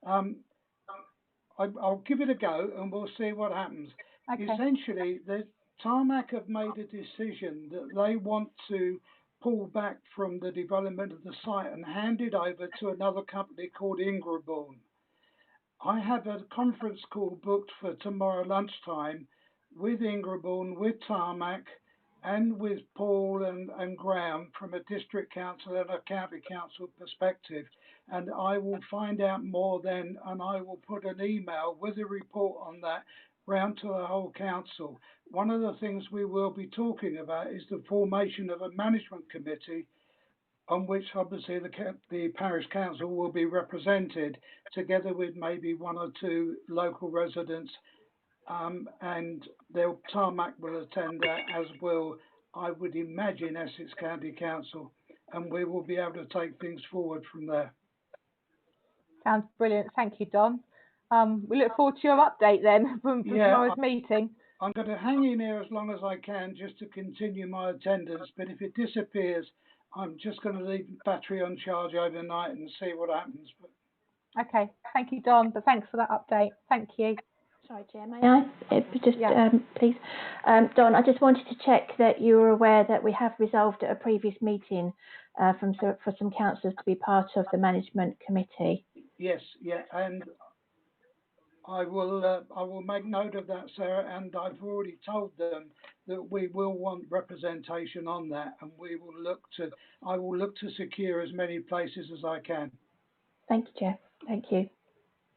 I'll give it a go, and we'll see what happens. Okay. Essentially, Tarmac have made a decision that they want to pull back from the development of the site and hand it over to another company called Ingrabourne. I have a conference call booked for tomorrow lunchtime with Ingrabourne, with Tarmac, and with Paul and Graham from a district council and a county council perspective. And I will find out more then, and I will put an email with a report on that round to the whole council. One of the things we will be talking about is the formation of a management committee on which obviously the parish council will be represented, together with maybe one or two local residents, and Tarmac will attend that, as will, I would imagine, Essex County Council, and we will be able to take things forward from there. Sounds brilliant. Thank you, Don. We look forward to your update then from tomorrow's meeting. I'm going to hang in here as long as I can just to continue my attendance, but if it disappears, I'm just going to leave the battery on charge overnight and see what happens. Okay, thank you, Don, but thanks for that update. Thank you. Sorry, Chair, may I? Please. Don, I just wanted to check that you were aware that we have resolved at a previous meeting for some councillors to be part of the management committee. Yes, yeah, and I will make note of that, Sarah, and I've already told them that we will want representation on that, and I will look to secure as many places as I can. Thank you, Chair. Thank you.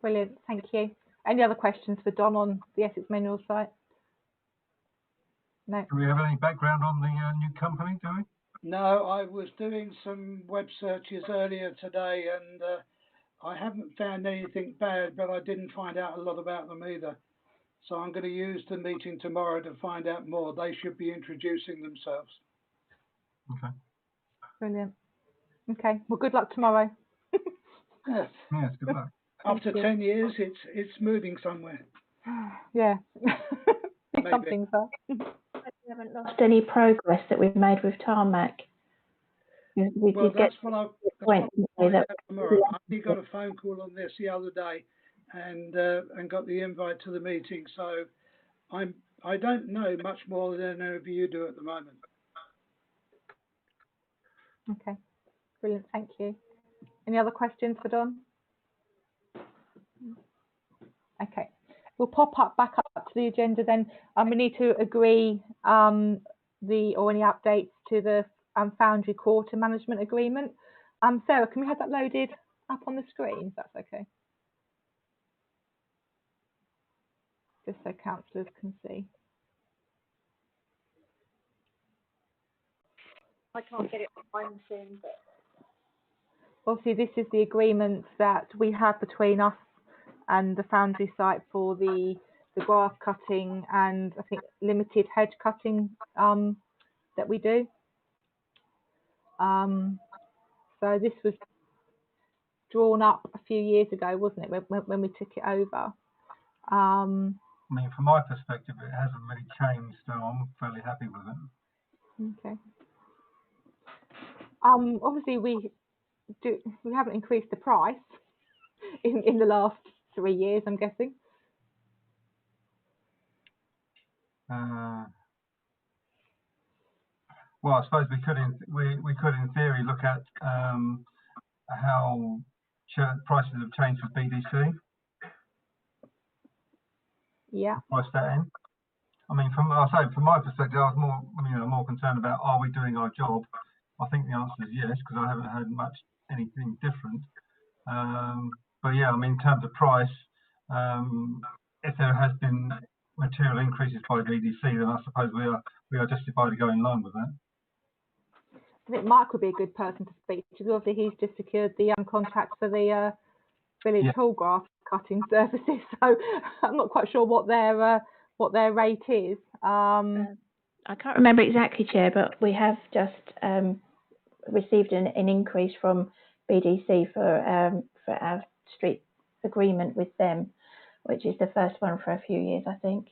Brilliant. Thank you. Any other questions for Don on the Essex Minerals site? No. Do we have any background on the new company, do we? No, I was doing some web searches earlier today, and I haven't found anything bad, but I didn't find out a lot about them either. So I'm going to use the meeting tomorrow to find out more. They should be introducing themselves. Okay. Brilliant. Okay. Well, good luck tomorrow. Yes. Yes, good luck. After 10 years, it's moving somewhere. Yeah. Something, sir. We haven't lost any progress that we've made with Tarmac. Well, that's what I'll find out tomorrow. I only got a phone call on this the other day, and got the invite to the meeting. So I don't know much more than any of you do at the moment. Okay. Brilliant. Thank you. Any other questions for Don? Okay. We'll pop back up to the agenda then. We need to agree any updates to the Foundry Quarter Management Agreement. Sarah, can we have that loaded up on the screen, if that's okay? Just so councillors can see. I can't get it behind the scenes, but Obviously, this is the agreement that we have between us and the Foundry site for the grass cutting and I think limited hedge cutting that we do. So this was drawn up a few years ago, wasn't it, when we took it over? I mean, from my perspective, it hasn't really changed, so I'm fairly happy with it. Okay. Obviously, we haven't increased the price in the last 3 years, I'm guessing. Well, I suppose we could in theory look at how prices have changed for BDC. Yeah. Price that in. I mean, from my perspective, I was more concerned about, are we doing our job? I think the answer is yes, because I haven't heard anything different. But yeah, I mean, in terms of price, if there has been material increases by BDC, then I suppose we are justified to go in line with that. I think Mike would be a good person to speak to, because obviously he's just secured the contract for the village tall grass cutting services. So I'm not quite sure what their rate is. I can't remember exactly, Chair, but we have just received an increase from BDC for our street agreement with them, which is the first one for a few years, I think.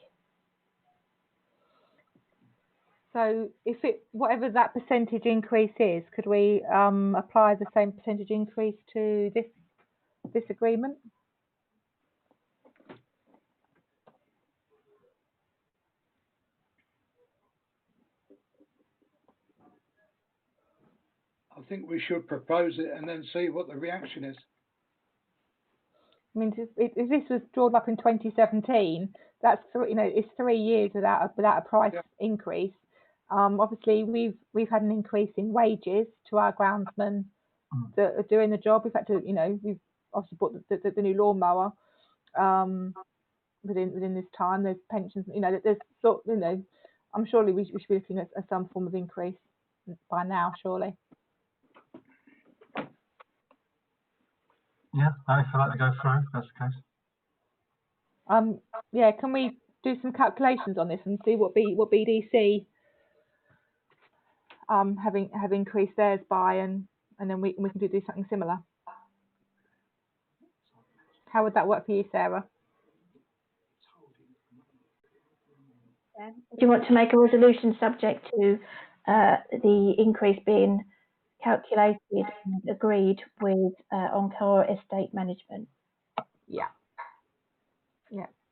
So if whatever that percentage increase is, could we apply the same percentage increase to this agreement? I think we should propose it and then see what the reaction is. I mean, if this was drawn up in 2017, that's it's 3 years without a price increase. Obviously, we've had an increase in wages to our groundsmen that are doing the job. We've had to, we've obviously bought the new lawnmower within this time. There's pensions, there's I'm surely we should be looking at some form of increase by now, surely. Yeah, I for that to go through. If that's the case. Yeah, can we do some calculations on this and see what BDC have increased theirs by, and then we can do something similar. How would that work for you, Sarah? Do you want to make a resolution subject to the increase being calculated and agreed with Encore Estate Management? Yeah,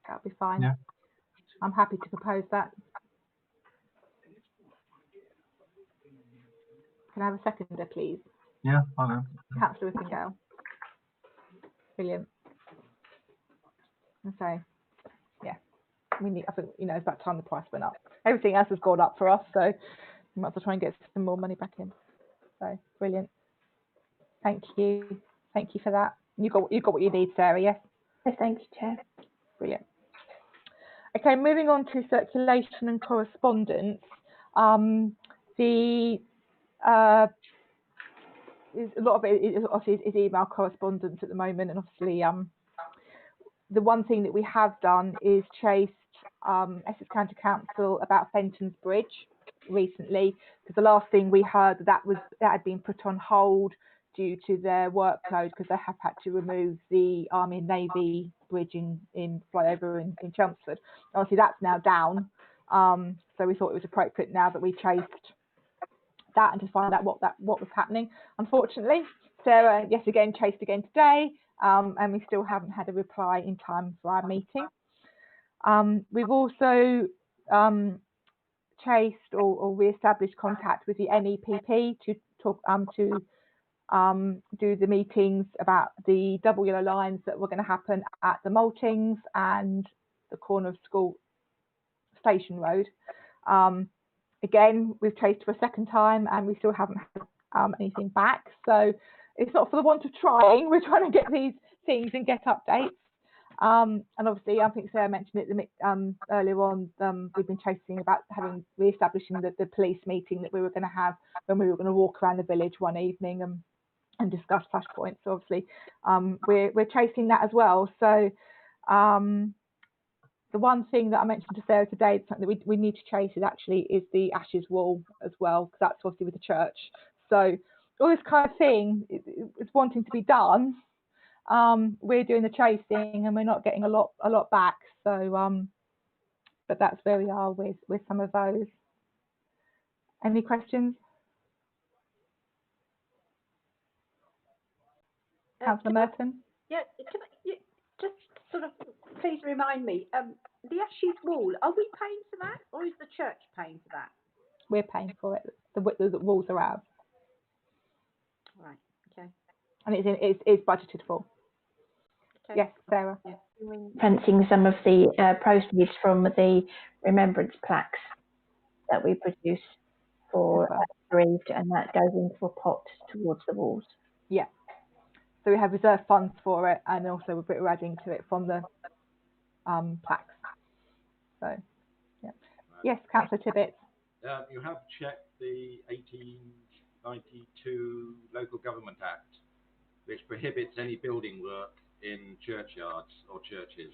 that'll be fine. Yeah. I'm happy to propose that. Can I have a seconder, please? Yeah, I know. Councillor Whittingdale. Brilliant. Okay. Yeah. I think it's about time the price went up. Everything else has gone up for us, so we might as well try and get some more money back in. So brilliant. Thank you for that. You got what you need, Sarah. Yes. Yes, thank you, Chair. Brilliant. Okay, moving on to circulation and correspondence. A lot of it is email correspondence at the moment, and obviously the one thing that we have done is chased Essex County Council about Fenton's Bridge recently, because the last thing we heard that had been put on hold due to their workload, because they have had to remove the Army and Navy bridge in flyover in Chelmsford. Obviously that's now down, so we thought it was appropriate now that we chased that and to find out what was happening. Unfortunately, Sarah yet again chased again today, and we still haven't had a reply in time for our meeting. We've also chased or re-established contact with the NEPP to talk do the meetings about the double yellow lines that were going to happen at the Maltings and the corner of School Station Road. Again, we've chased for a second time and we still haven't had anything back. So it's not for the want of trying. We're trying to get these things and get updates. And obviously, I think Sarah mentioned it earlier on. We've been chasing about re-establishing the police meeting that we were going to have when we were going to walk around the village one evening and discuss flashpoints. So obviously, we're chasing that as well. So the one thing that I mentioned to Sarah today, something that we need to chase is the ashes wall as well, because that's obviously with the church. So all this kind of thing is wanting to be done. We're doing the chasing and we're not getting a lot back. So but that's where we are with some of those. Any questions? Councillor Merton? Yeah, just sort of please remind me, the ashes wall, are we paying for that or is the church paying for that? We're paying for it. The walls are out. Right, okay. And it's budgeted for. Okay. Yes, Sarah. Yeah. Fencing some of the proceeds from the remembrance plaques that we produce for bereaved, and that goes into a pot towards the walls. Yeah. So we have reserved funds for it, and also we're adding to it from the plaques. So, yeah. Yes, Councillor Tibbett. You have checked the 1892 Local Government Act, which prohibits any building work in churchyards or churches.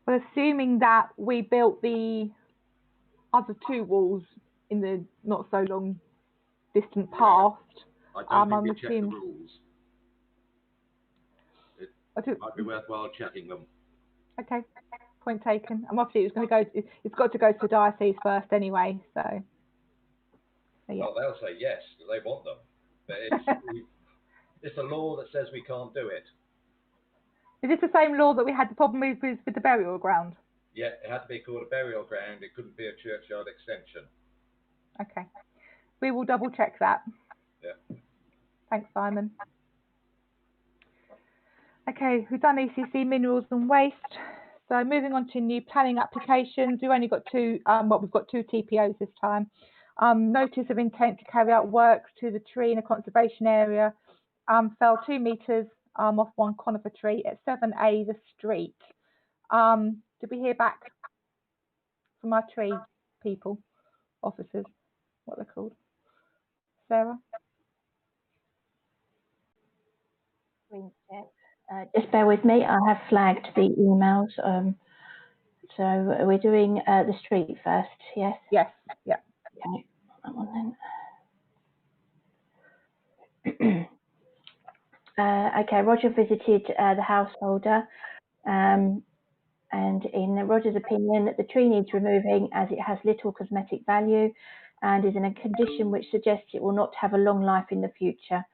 Well, assuming that we built the other two walls in the not so long distant past, I don't think we checked the rules. It might be worthwhile checking them. Okay, point taken. And obviously it's got to go to the diocese first anyway, so yeah. Well, they'll say yes, because they want them. But it's a law that says we can't do it. Is this the same law that we had the problem with the burial ground? Yeah, it had to be called a burial ground. It couldn't be a churchyard extension. Okay. We will double check that. Yeah. Thanks, Simon. Okay, we've done ECC minerals and waste. So moving on to new planning applications, we've only got two. We've got two TPOs this time. Notice of intent to carry out works to the tree in a conservation area. Fell 2 metres off one conifer tree at 7A the street. Did we hear back from our tree people, officers, what they're called? Sarah? Just bear with me, I have flagged the emails. So we're doing the street first, yes? Yes, yeah. Okay, that one then. Okay, Roger visited the householder, and in Roger's opinion, the tree needs removing as it has little cosmetic value and is in a condition which suggests it will not have a long life in the future.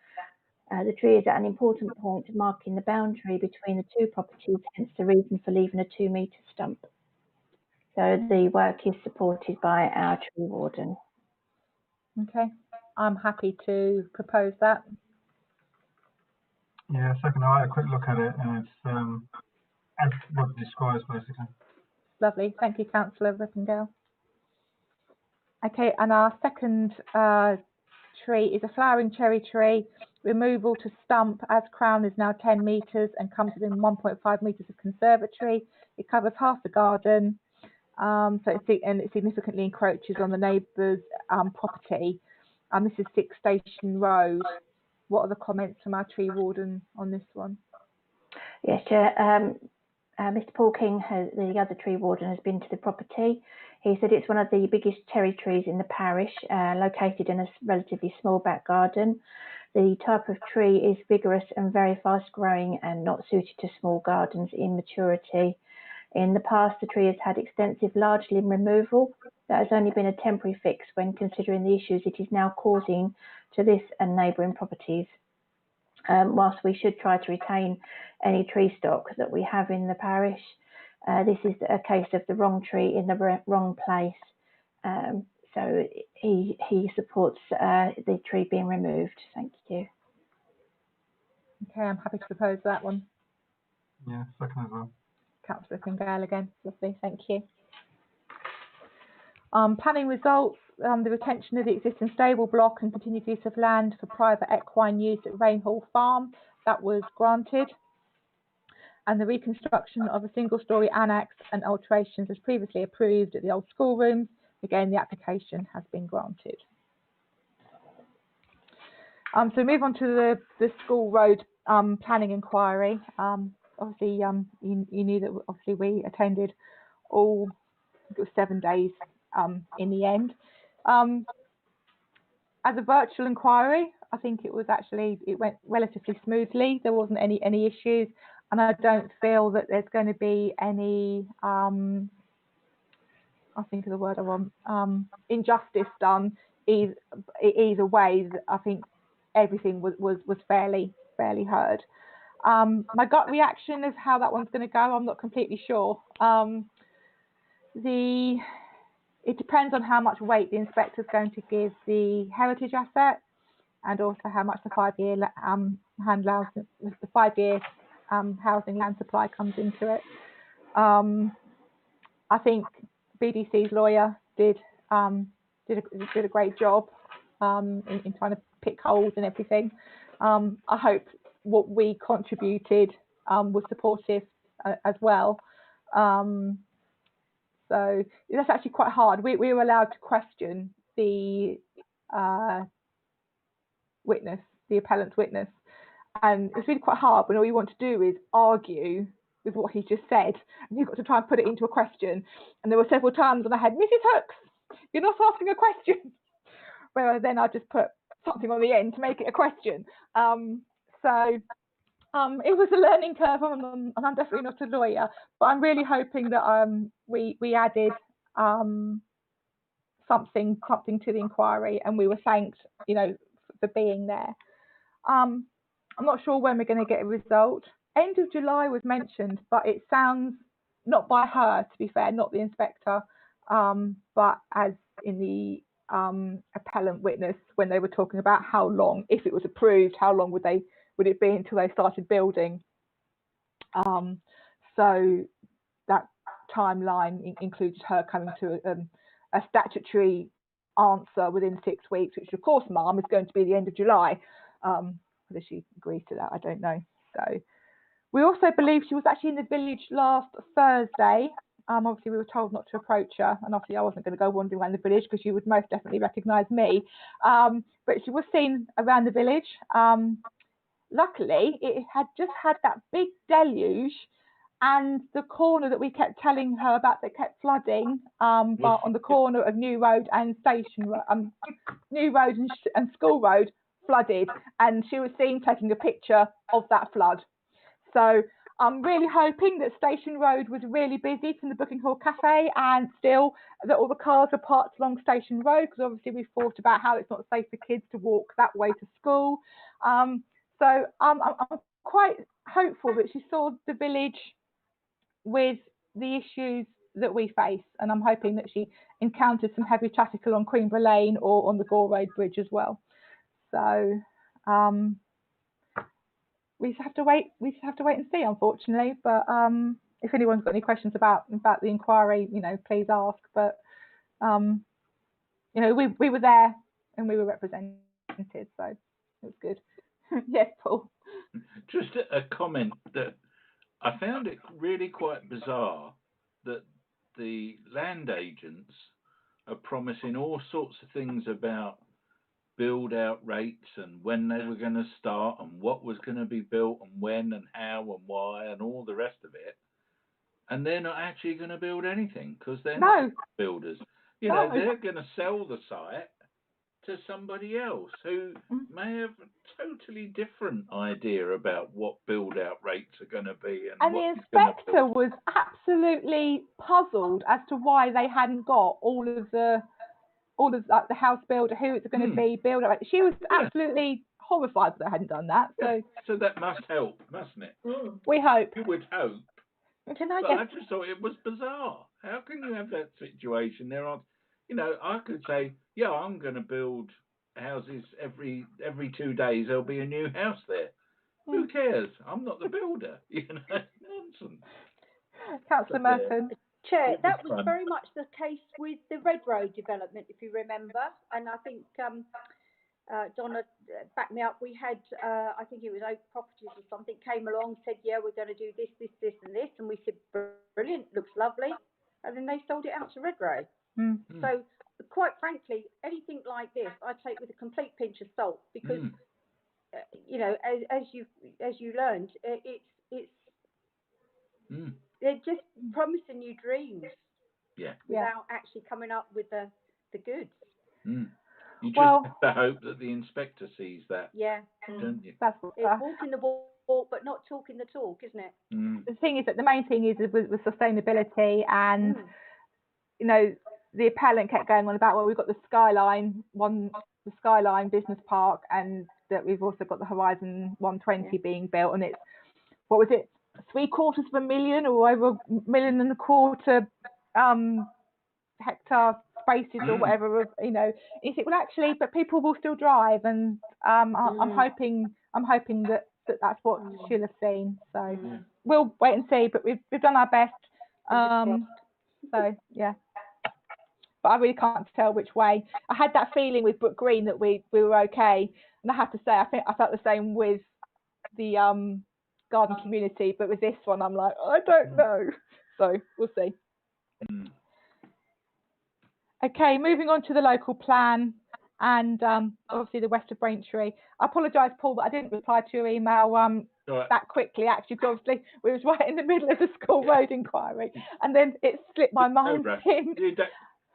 The tree is at an important point marking the boundary between the two properties, hence the reason for leaving a 2 metre stump. So the work is supported by our tree warden. Okay, I'm happy to propose that. Yeah, second, I had a quick look at it, and it's as what it describes, basically. Lovely, thank you, Councillor Rippendale. Okay, and our second tree is a flowering cherry tree. Removal to stump as crown is now 10 metres and comes within 1.5 metres of conservatory. It covers half the garden, and it significantly encroaches on the neighbour's property. This is 6 Station Road. What are the comments from our tree warden on this one? Yes, Chair. Mr. Paul King, the other tree warden, has been to the property. He said it's one of the biggest cherry trees in the parish, located in a relatively small back garden. The type of tree is vigorous and very fast growing and not suited to small gardens in maturity. In the past, the tree has had extensive large limb removal. That has only been a temporary fix when considering the issues it is now causing to this and neighbouring properties. Whilst we should try to retain any tree stock that we have in the parish, this is a case of the wrong tree in the wrong place. So he supports the tree being removed. Thank you. Okay, I'm happy to propose that one. Yeah, second as well. Councillor Fingale again, lovely, thank you. Planning results, the retention of the existing stable block and continued use of land for private equine use at Rayne Hall Farm, that was granted. And the reconstruction of a single-storey annex and alterations as previously approved at the old schoolrooms, again the application has been granted. So move on to the school road planning inquiry. Obviously, you knew that obviously we attended all, I think it was 7 days in the end. As a virtual inquiry, I think it went relatively smoothly. There wasn't any issues, and I don't feel that there's going to be any, I think of the word I want, injustice done either way. I think everything was fairly heard. My gut reaction of how that one's going to go, I'm not completely sure. It depends on how much weight the inspector is going to give the heritage asset, and also how much the 5-year the 5-year housing land supply comes into it. I think BDC's lawyer did a great job in trying to pick holes and everything. I hope what we contributed was supportive as well. So that's actually quite hard. We were allowed to question the witness, the appellant's witness, and it's really quite hard when all you want to do is argue with what he just said, and you've got to try and put it into a question. And there were several times when I had, Mrs. Hooks, you're not asking a question. Whereas then I just put something on the end to make it a question. It was a learning curve, and I'm definitely not a lawyer, but I'm really hoping that we added something to the inquiry, and we were thanked, for being there. I'm not sure when we're going to get a result. End of July was mentioned, but it sounds, not by her, to be fair, not the inspector, but as in the appellant witness when they were talking about how long, if it was approved, how long would it be until they started building. So that timeline included her coming to a statutory answer within 6 weeks, which of course, Mum, is going to be the end of July. Whether she agrees to that, I don't know. So we also believe she was actually in the village last Thursday. Obviously, we were told not to approach her, and obviously I wasn't going to go wandering around the village because she would most definitely recognise me. But she was seen around the village. Luckily, it had just had that big deluge, and the corner that we kept telling her about that kept flooding, but on the corner of New Road and New Road and School Road flooded, and she was seen taking a picture of that flood. So I'm really hoping that Station Road was really busy from the Booking Hall Cafe, and still that all the cars were parked along Station Road, because obviously we've thought about how it's not safe for kids to walk that way to school. So I'm quite hopeful that she saw the village with the issues that we face, and I'm hoping that she encountered some heavy traffic along Queenborough Lane or on the Gore Road Bridge as well. So we just have to wait and see, unfortunately. But if anyone's got any questions about the inquiry, please ask. But we were there and we were represented, so it was good. Yes, Paul. Just a comment that I found it really quite bizarre that the land agents are promising all sorts of things about build out rates and when they were going to start and what was going to be built and when and how and why and all the rest of it, and they're not actually going to build anything because they're not builders. They're going to sell the site to somebody else who may have a totally different idea about what build out rates are going to be. And the inspector was absolutely puzzled as to why they hadn't got all of the house builder, who it's going to be, build out. She was absolutely horrified that they hadn't done that. So that must help, mustn't it? We hope. You would hope. I just thought it was bizarre. How can you have that situation? There are, I could say, yeah, I'm going to build houses every 2 days. There'll be a new house there. Who cares? I'm not the builder. Nonsense. Councillor Merton. Chair, that was very much the case with the Red Road development, if you remember. And I think Donna backed me up. We had, I think it was Oak Properties or something, came along, said, yeah, we're going to do this, this, this and this. And we said, brilliant, looks lovely. And then they sold it out to Red Road. So quite frankly, anything like this, I take with a complete pinch of salt because, as you learned, they're just promising you dreams, without actually coming up with the goods. You just have to hope that the inspector sees that. Yeah, don't you? That's it's walking the walk, but not talking the talk, isn't it? The thing is that the main thing is with sustainability, and the appellant kept going on about, well, we've got the Skyline Business Park, and that we've also got the Horizon 120 being built, and it's, what was it, 750,000 or over 1.25 million hectare spaces or whatever, you think, well, actually, but people will still drive, and I'm hoping that that's what she'll have seen. So we'll wait and see, but we've done our best. So yeah. But I really can't tell which way. I had that feeling with Brook Green that we were okay, and I have to say I think I felt the same with the garden community, but with this one I'm like, I don't know. So we'll see. Okay, moving on to the local plan and obviously the west of Braintree. I apologise, Paul, but I didn't reply to your email that quickly, actually, because obviously we was right in the middle of the School Road inquiry, and then it slipped my mind.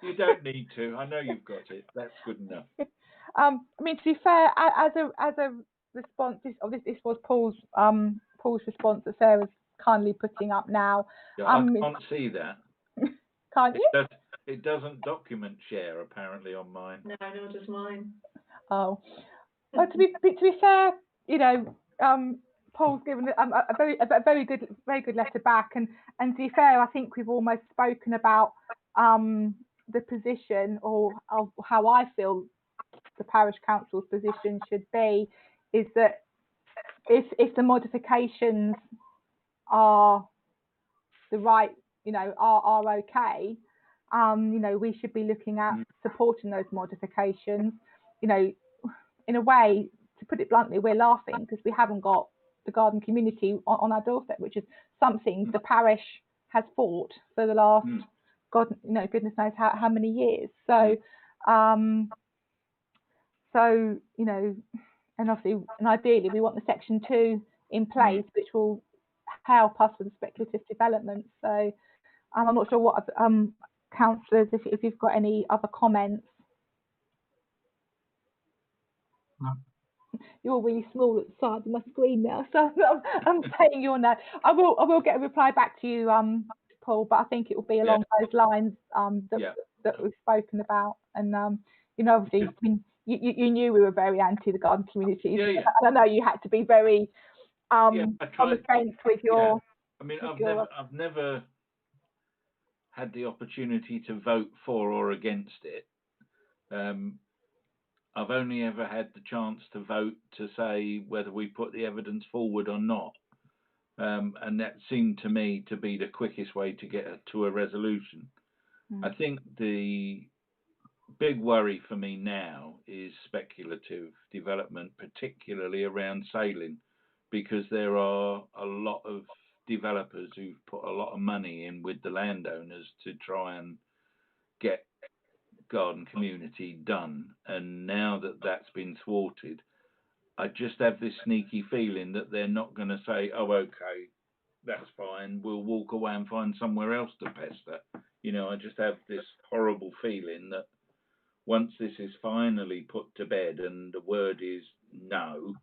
You don't need to. I know you've got it. That's good enough. I mean, to be fair, as a response, this was Paul's response that Sarah's kindly putting up now. Yeah, I can't see that. Can't you? It doesn't document share apparently on mine. No, nor does mine. Oh, well, to be fair, Paul's given a very good letter back, and to be fair, I think we've almost spoken about the position, or how I feel the parish council's position should be, is that if the modifications are the right, are okay, we should be looking at supporting those modifications. In a way, to put it bluntly, we're laughing because we haven't got the garden community on our doorstep, which is something the parish has fought for the last, goodness knows how many years. So, and obviously, and ideally, we want the Section 2 in place, which will help us with the speculative development. So, I'm not sure what councillors, if you've got any other comments. No. You're all really small at the side of my screen now, so I'm saying you're no. I will get a reply back to you, Paul, but I think it will be along those lines that we've spoken about. And obviously, you knew we were very anti the garden community. Yeah. I know you had to be very on the fence with your. Yeah. I mean, I've never had the opportunity to vote for or against it. I've only ever had the chance to vote to say whether we put the evidence forward or not. And that seemed to me to be the quickest way to get to a resolution. I think the big worry for me now is speculative development, particularly around sailing, because there are a lot of developers who've put a lot of money in with the landowners to try and get garden community done, and now that that's been thwarted, I just have this sneaky feeling that they're not going to say, oh, okay, that's fine, we'll walk away and find somewhere else to pester. I just have this horrible feeling that once this is finally put to bed and the word is no,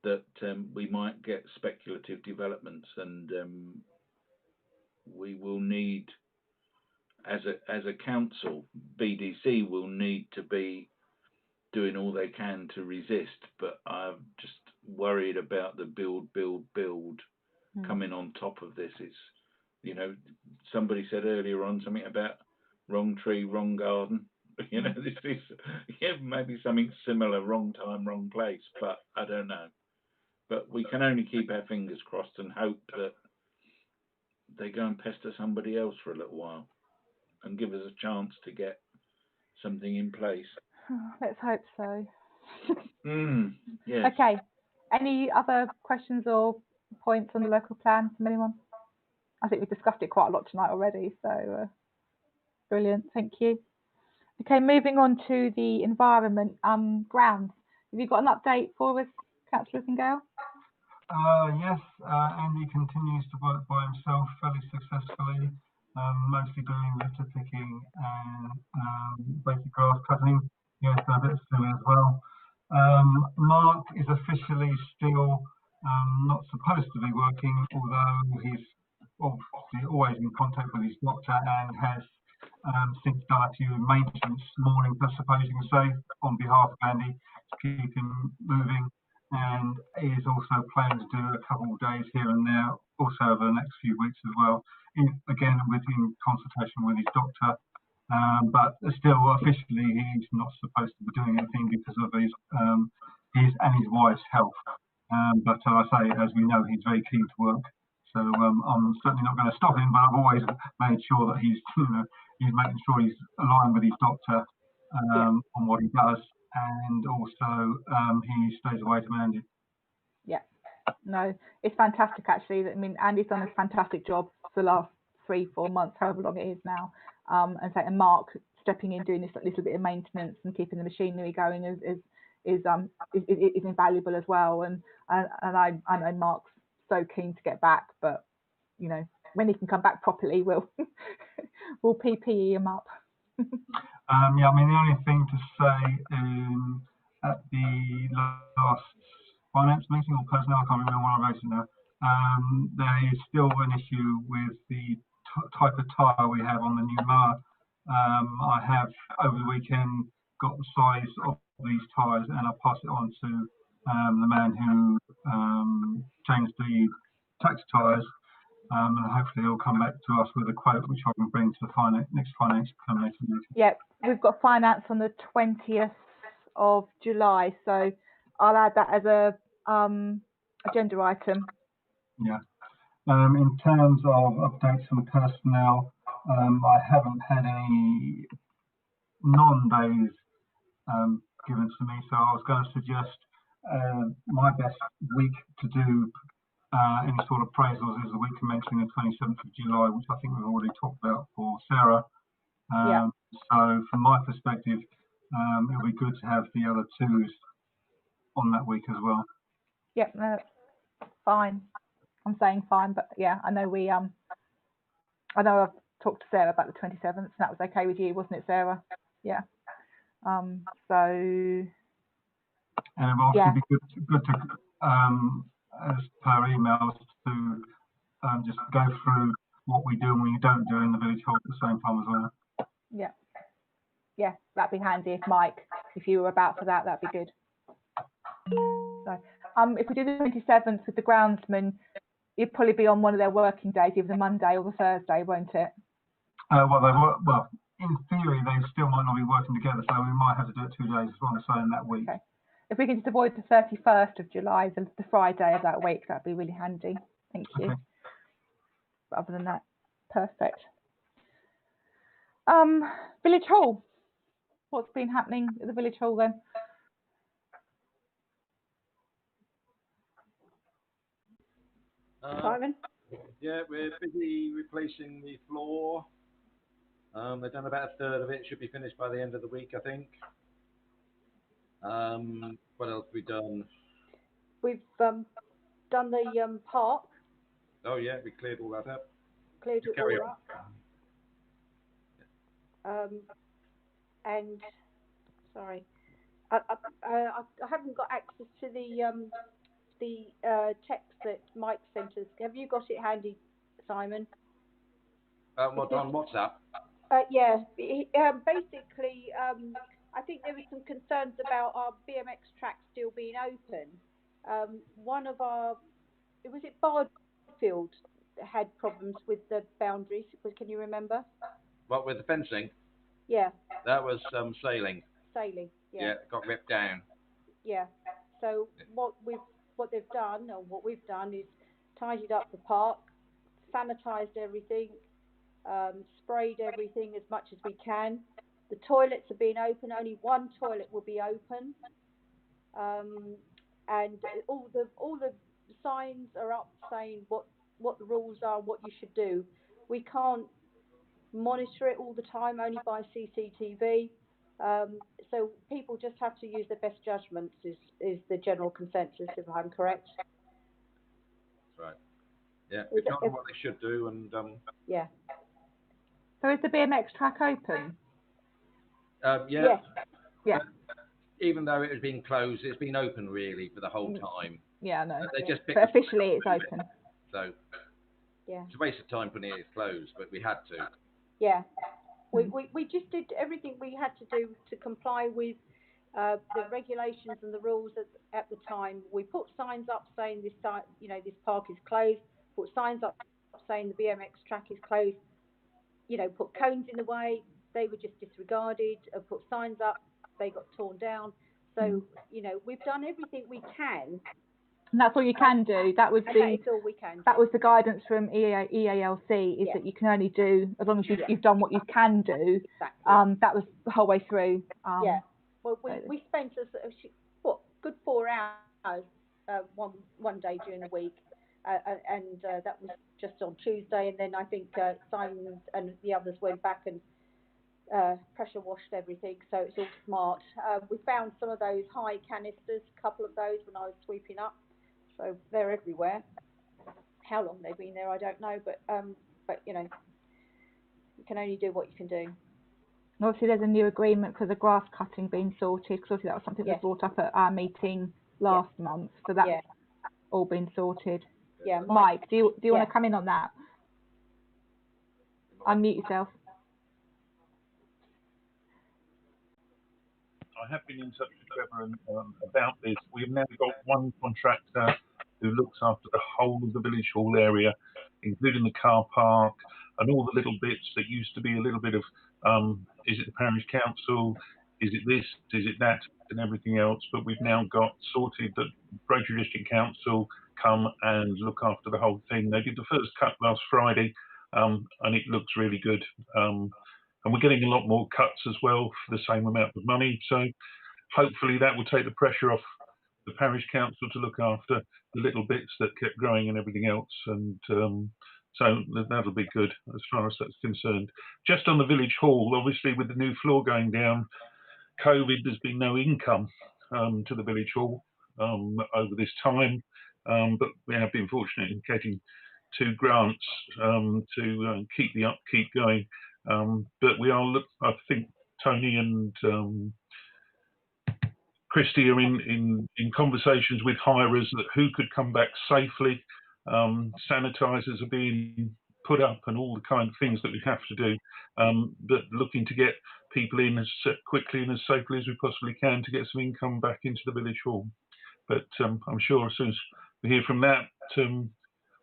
that we might get speculative developments, and we will need, as a council, BDC will need to be doing all they can to resist. But I'm just worried about the build coming on top of this. It's, somebody said earlier on something about wrong tree, wrong garden. This is maybe something similar, wrong time, wrong place, but I don't know. But we can only keep our fingers crossed and hope that they go and pester somebody else for a little while and give us a chance to get something in place. Let's hope so. Yes. Okay. Any other questions or points on the local plan from anyone? I think we've discussed it quite a lot tonight already, so brilliant. Thank you. Okay, moving on to the environment grounds. Have you got an update for us, Councillor Gayle? Yes, Andy continues to work by himself fairly successfully, mostly doing litter picking and basic grass cutting. He has done a bit of swimming as well. Mark is officially still not supposed to be working, although he's obviously always in contact with his doctor and has since done a few maintenance mornings, I suppose you can say, on behalf of Andy to keep him moving. And he is also planning to do a couple of days here and there, also over the next few weeks as well, again in consultation with his doctor. But still, officially, he's not supposed to be doing anything because of his and his wife's health. But I say, as we know, he's very keen to work. So I'm certainly not going to stop him, but I've always made sure that he's, he's making sure he's aligned with his doctor on what he does, and also he stays away from Andy. Yeah, no, it's fantastic actually. I mean, Andy's done a fantastic job for the last 3-4 months, however long it is now. And Mark stepping in, doing this little bit of maintenance and keeping the machinery going is invaluable as well. And I know Mark's so keen to get back, but when he can come back properly, we'll PPE him up. Yeah, I mean, the only thing to say at the last finance meeting or personnel, I can't remember what I wrote it now, there is still an issue with the type of tyre we have on the new mower. I have, over the weekend, got the size of these tyres, and I'll pass it on to the man who changed the taxi tyres. and hopefully they'll come back to us with a quote which I can bring to the next finance committee meeting. Yeah, we've got finance on the 20th of July, so I'll add that as a agenda item. Yeah. In terms of updates on personnel, I haven't had any non-days given to me, so I was going to suggest my best week to do any sort of appraisals is the week commencing the 27th of July, which I think we've already talked about for Sarah. Yeah. So from my perspective, it'll be good to have the other twos on that week as well. Yep, no, fine. I'm saying fine, but yeah, I know I know I've talked to Sarah about the 27th, and that was okay with you, wasn't it, Sarah? Yeah. So. And it will obviously be good to as per emails, to just go through what we do and what we don't do in the village hall at the same time as well. Yeah. Yeah, that'd be handy if Mike, if you were about for that, that'd be good. So, if we do the 27th with the groundsman, it'd probably be on one of their working days, either the Monday or the Thursday, won't it? Well, in theory, they still might not be working together, so we might have to do it 2 days as well, so in that week. Okay. If we can just avoid the 31st of July, the Friday of that week, that'd be really handy. Thank you. Okay. But other than that, perfect. Village Hall. What's been happening at the Village Hall then? Simon? Yeah, we're busy replacing the floor. They've done about a third of it. Should be finished by the end of the week, I think. What else have we done? We've done the park. Oh yeah, we cleared all that up. Cleared it Carry all up. And sorry, I haven't got access to the text that Mike sent us. Have you got it handy, Simon? What on WhatsApp? Yeah. Basically, I think there were some concerns about our BMX track still being open. One of our, was it Bardfield, had problems with the boundaries. Can you remember? What, with the fencing? Yeah. That was sailing. Sailing. Yeah. Yeah, it got ripped down. Yeah. So what they've done, or what we've done, is tidied up the park, sanitised everything, sprayed everything as much as we can. The toilets are being open. Only one toilet will be open, and all the signs are up saying what the rules are, what you should do. We can't monitor it all the time, only by CCTV. So people just have to use their best judgments. Is the general consensus, if I'm correct? That's right. Yeah, we told them what they should do, and yeah. So is the BMX track open? Yeah. Yeah. Even though it has been closed, it's been open really for the whole time. Yeah, I know. They just but officially it's open. So yeah, it's a waste of time putting it closed, but we had to. Yeah. We just did everything we had to do to comply with the regulations and the rules at the time. We put signs up saying this park is closed. Put signs up saying the BMX track is closed. Put cones in the way. They were just disregarded. Put signs up. They got torn down. So we've done everything we can. And that's all you can do. That was all we can. That was the guidance from EALC, is that you can only do as long as you've done what you can do. Exactly. That was the whole way through. Yeah. Well, we spent good 4 hours one day during the week, and that was just on Tuesday, and then I think Simon and the others went back and pressure washed everything, so it's all smart. We found some of those high canisters, a couple of those when I was sweeping up. So they're everywhere. How long they've been there, I don't know, but you can only do what you can do. Obviously, there's a new agreement for the grass cutting being sorted, because obviously that was something that was brought up at our meeting last month. So that's all been sorted. Yeah. Mike, do you want to come in on that? Unmute yourself. I have been in touch with Trevor about this. We've now got one contractor who looks after the whole of the village hall area. including the car park and all the little bits that used to be a little bit of, is it the parish council, is it this, is it that, and everything else. But we've now got sorted that Braintree District Council come and look after the whole thing. They did the first cut last Friday, and it looks really good. And we're getting a lot more cuts as well for the same amount of money. So hopefully that will take the pressure off the parish council to look after the little bits that kept growing and everything else. And so that'll be good as far as that's concerned. Just on the village hall, obviously with the new floor going down, COVID, there's been no income to the village hall over this time. But we have been fortunate in getting 2 grants to keep the upkeep going. But we are, I think Tony and Christy are in conversations with hirers that who could come back safely. Sanitisers are being put up and all the kind of things that we have to do, but looking to get people in as quickly and as safely as we possibly can to get some income back into the village hall. But I'm sure as soon as we hear from that,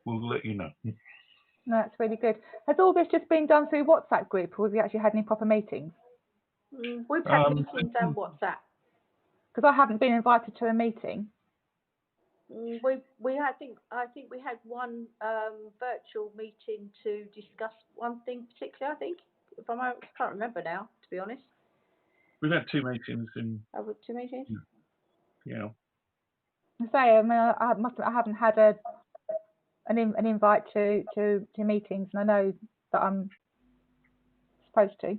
we'll let you know. No, that's really good. Has all this just been done through WhatsApp group, or have you actually had any proper meetings? We've had meetings and WhatsApp. Because I haven't been invited to a meeting. I think we had one virtual meeting to discuss one thing particularly. I think, if I can't remember now, to be honest. We've had 2 meetings in. Over 2 meetings. Yeah. I mean, I haven't had an invite to meetings, and I know that I'm supposed to.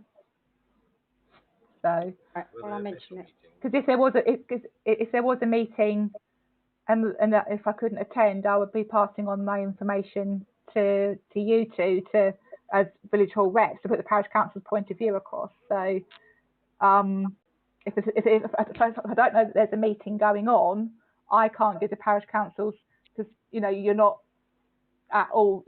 So. Right, well, I'll mention it. Because if there was a meeting, and if I couldn't attend, I would be passing on my information to you two as village hall reps to put the parish council's point of view across. So if I don't know that there's a meeting going on, I can't give the parish councils, because you're not at all.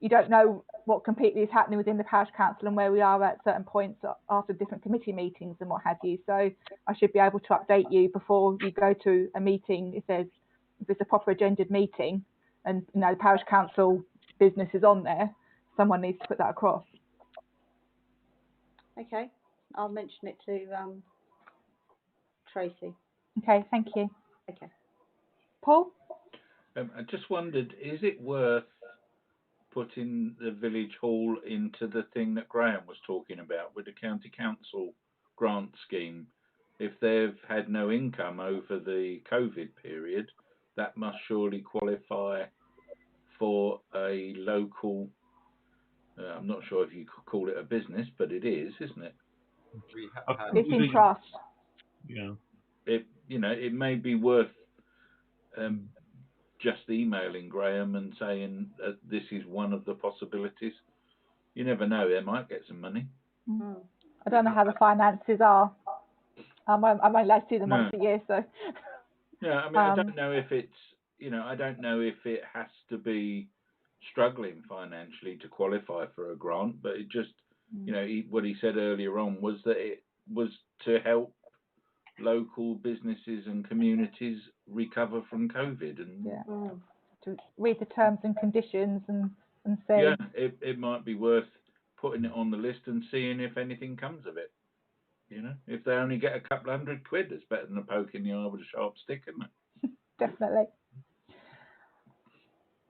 You don't know what completely is happening within the parish council and where we are at certain points after different committee meetings and what have you. So I should be able to update you before you go to a meeting if it's a proper agendaed meeting and the parish council business is on there. Someone needs to put that across. Okay, I'll mention it to Tracy. Okay, thank you. Okay. Paul? I just wondered, is it worth putting the village hall into the thing that Graham was talking about with the county council grant scheme? If they've had no income over the COVID period, that must surely qualify for a local, I'm not sure if you could call it a business, but it is, isn't it? It's in trust. Yeah. It may be worth just emailing Graham and saying this is one of the possibilities. You never know, they might get some money. I don't know how the finances are. I'm only allowed to see them once a year, so. Yeah, I mean, I don't know if it's, I don't know if it has to be struggling financially to qualify for a grant, but it just, what he said earlier on was that it was to help local businesses and communities recover from COVID. And to read the terms and conditions and see. Yeah, it might be worth putting it on the list and seeing if anything comes of it. If they only get a couple £100, it's better than a poke in the eye with a sharp stick, isn't it? Definitely.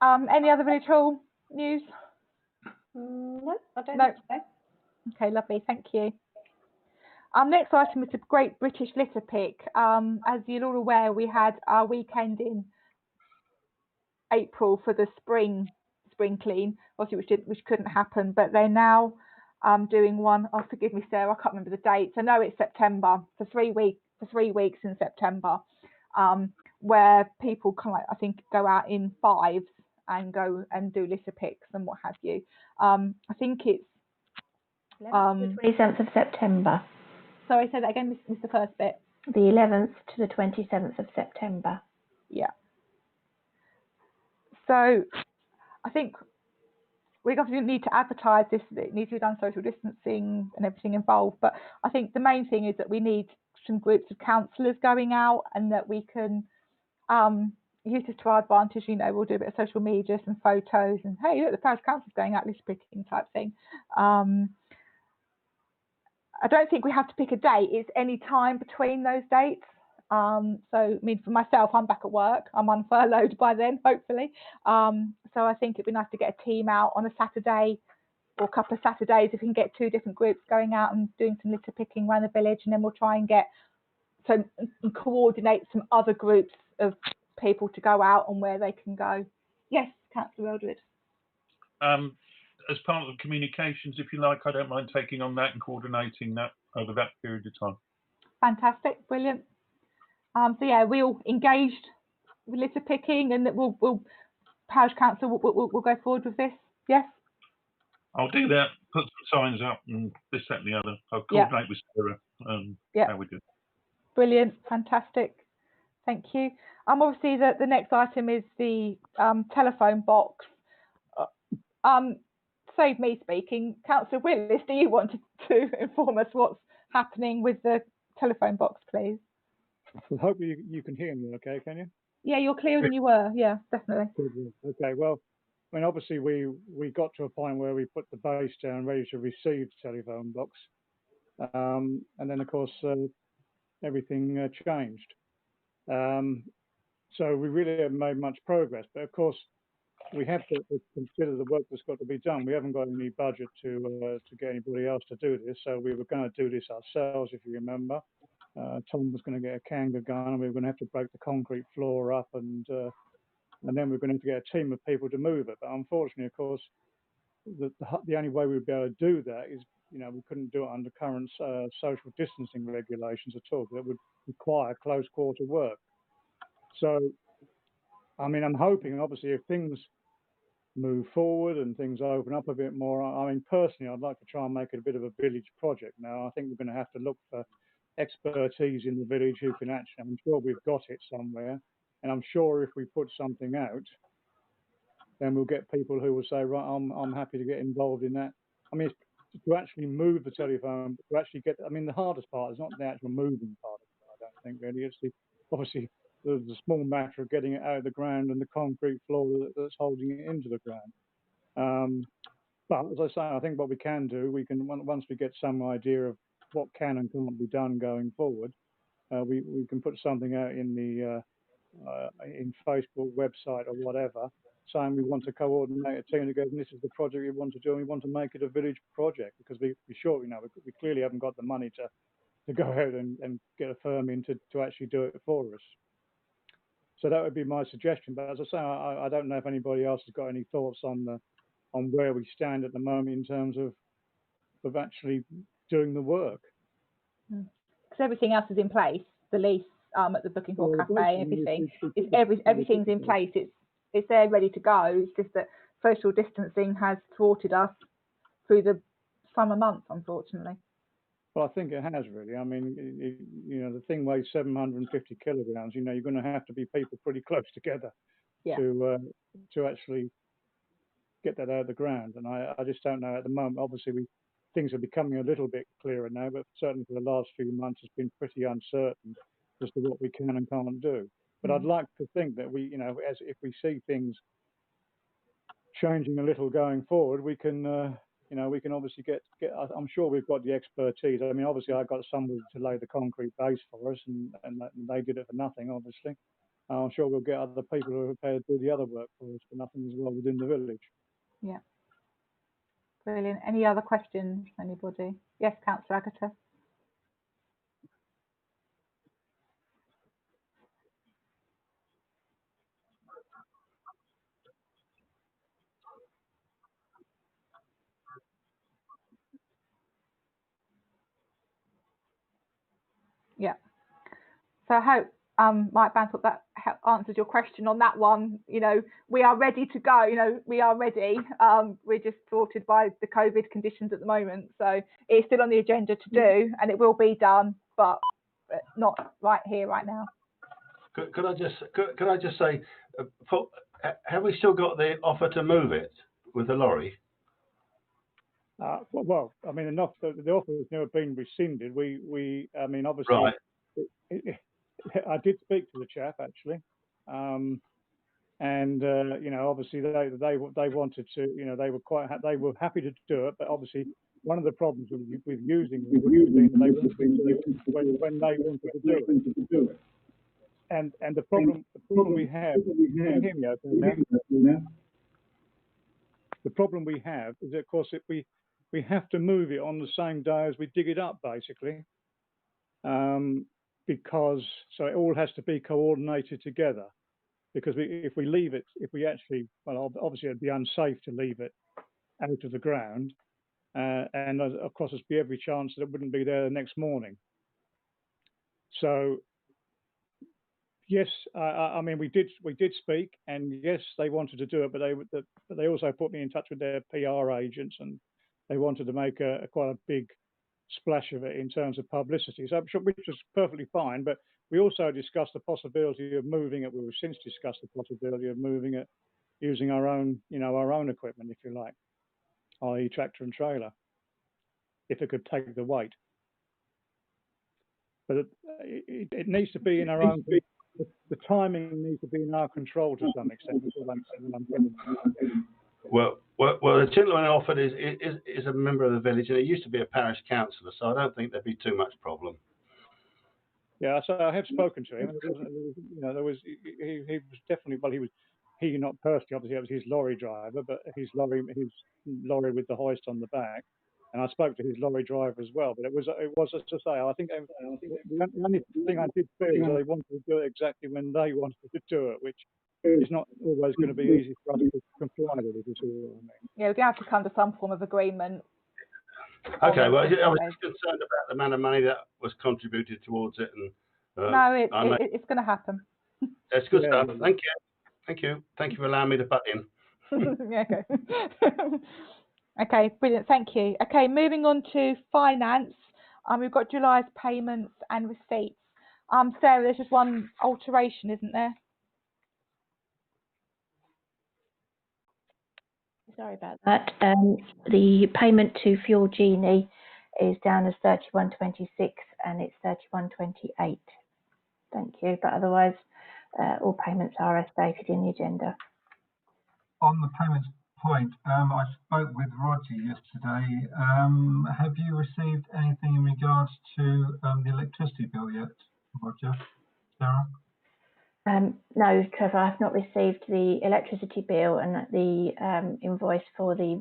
Any other village hall news? No, I don't think so. Okay, lovely, thank you. Next item is the Great British Litter Pick. As you're all aware, we had our weekend in April for the spring clean, obviously which couldn't happen, but they're now doing one. Oh, forgive me, Sarah, I can't remember the dates. I know it's September, for 3 weeks in September, where people kind of, I think, go out in 5s and go and do litter picks and what have you. I think it's the 27th of September. Sorry, say that again, missed the first bit. The 11th to the 27th of September. Yeah. So I think we obviously need to advertise this. It needs to be done social distancing and everything involved. But I think the main thing is that we need some groups of councillors going out and that we can use this to our advantage. You know, we'll do a bit of social media, some photos, and hey, look, the Parish Council's going out litter picking type thing. I don't think we have to pick a date. It's any time between those dates. So, I mean, for myself, I'm back at work. I'm unfurloughed by then, hopefully. So I think it'd be nice to get a team out on a Saturday or a couple of Saturdays if we can get 2 different groups going out and doing some litter picking around the village, and then we'll try and get and coordinate some other groups of people to go out and where they can go. Yes, Councillor Eldred. As part of communications, if you like, I don't mind taking on that and coordinating that over that period of time. Fantastic, brilliant. So yeah, we all engaged with litter picking, and that we'll Parish Council will go forward with this. Yes. I'll do that. Put some signs up and this, that, and the other. I'll coordinate with Sarah. How we do it. Brilliant, fantastic. Thank you. Obviously, the next item is the telephone box. Save me speaking. Councillor Willis, do you want to inform us what's happening with the telephone box, please? Well, hopefully you can hear me okay, can you? Yeah, you're clearer than you were. Yeah, definitely. Okay, well, I mean, obviously we got to a point where we put the base down ready to receive the telephone box. And then, of course, everything changed. So we really haven't made much progress. But, of course, we have to consider the work that's got to be done. We haven't got any budget to get anybody else to do this. So we were going to do this ourselves, if you remember. Tom was going to get a Kanga gun, and we were going to have to break the concrete floor up, and then we were going to have to get a team of people to move it. But unfortunately, of course, the only way we'd be able to do that is, you know, we couldn't do it under current social distancing regulations at all. That would require close quarter work. So, I mean, I'm hoping, obviously, if things move forward and things open up a bit more, I mean, personally, I'd like to try and make it a bit of a village project. Now, I think we're going to have to look for expertise in the village who can actually, I'm sure we've got it somewhere, and I'm sure if we put something out, then we'll get people who will say, right, I'm happy to get involved in that. I mean, to actually move the telephone, to actually get, I mean, the hardest part is not the actual moving part of it, I don't think, really. It's obviously the small matter of getting it out of the ground and the concrete floor that's holding it into the ground. But as I say, I think what we can do, we can, once we get some idea of what can and can't be done going forward, we can put something out in the in Facebook website or whatever, saying we want to coordinate a team together, and this is the project we want to do, and we want to make it a village project, because we sure, you know, we clearly haven't got the money to go out and get a firm in to actually do it for us. So that would be my suggestion. But as I say, I don't know if anybody else has got any thoughts on where we stand at the moment in terms of actually doing the work. Because everything else is in place, the lease at the Booking Hall Cafe, everything. Everything's in place. It's there, ready to go. It's just that social distancing has thwarted us through the summer months, unfortunately. Well, I think it has really. I mean, you know, the thing weighs 750 kilograms. You know, you're going to have to be people pretty close together to actually get that out of the ground. And I just don't know at the moment. Obviously, things are becoming a little bit clearer now, but certainly for the last few months, it's been pretty uncertain as to what we can and can't do. But I'd like to think that we, you know, as if we see things changing a little going forward, we can, you know, we can obviously get. I'm sure we've got the expertise. I mean, obviously, I got somebody to lay the concrete base for us, and they did it for nothing, obviously. I'm sure we'll get other people who are prepared to do the other work for us for nothing as well within the village. Yeah. Brilliant. Any other questions, anybody? Yes, Councillor Agatha. Yeah. So I hope, Mike Banthorpe, that answers your question on that one. You know, we are ready to go. You know, we are ready. We're just thwarted by the COVID conditions at the moment. So it's still on the agenda to do, and it will be done, but not right here, right now. Could I just say, have we still got the offer to move it with the lorry? Well, I mean, the offer has never been rescinded. I mean, obviously, right. I did speak to the chap actually, And you know, obviously they wanted to, you know, they were happy to do it, but obviously one of the problems with using them would have been they wanted to do it when they wanted to do it. And the problem we have, can you hear me okay now? The problem we have is, of course, we have to move it on the same day as we dig it up, basically, because so it all has to be coordinated together. Because if we leave it, if we actually, well, obviously it'd be unsafe to leave it out of the ground, and of course there'd be every chance that it wouldn't be there the next morning. So yes, I mean we did speak, and yes, they wanted to do it, but they also put me in touch with their PR agents, and they wanted to make quite a big splash of it in terms of publicity, so which was perfectly fine. But we also discussed the possibility of moving it. We've since discussed the possibility of moving it using our own, you know, our own equipment, if you like, i.e. tractor and trailer, if it could take the weight. But it needs to be in our own. The timing needs to be in our control to some extent. That's what I'm getting. Well, the gentleman offered is a member of the village, and he used to be a parish councillor, so I don't think there'd be too much problem. Yeah, so I have spoken to him. You know, he was definitely, well, he not personally, obviously, it was his lorry driver, but his lorry with the hoist on the back. And I spoke to his lorry driver as well. But it was as to say, I think the only thing I did fear is they wanted to do it exactly when they wanted to do it, which is not always going to be easy for us to comply with, if you see what I mean. Yeah, we're going to have to come to some form of agreement. Okay, well, I was just concerned about the amount of money that was contributed towards it, and no, it's going to happen. That's good stuff. Thank you for allowing me to butt in. Yeah, okay. Okay, brilliant. Thank you. Okay, moving on to finance. We've got July's payments and receipts. Sarah, there's just one alteration, isn't there? Sorry about that. The payment to Fuel Genie is down as 31.26 and it's 31.28. Thank you. But otherwise, all payments are as stated in the agenda. On the payments point, I spoke with Roger yesterday. Have you received anything in regards to the electricity bill yet, Roger? Sarah? No, Trevor, I've not received the electricity bill, and the invoice for the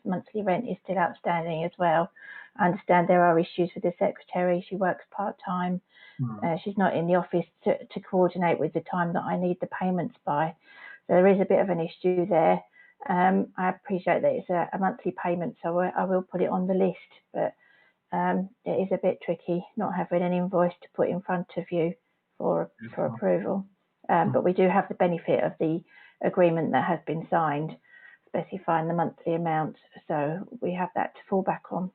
monthly rent is still outstanding as well. I understand there are issues with the secretary. She works part-time. She's not in the office to coordinate with the time that I need the payments by. So there is a bit of an issue there. I appreciate that it's a monthly payment, so I will put it on the list, but it is a bit tricky not having an invoice to put in front of you for approval. But we do have the benefit of the agreement that has been signed, specifying the monthly amount, so we have that to fall back on.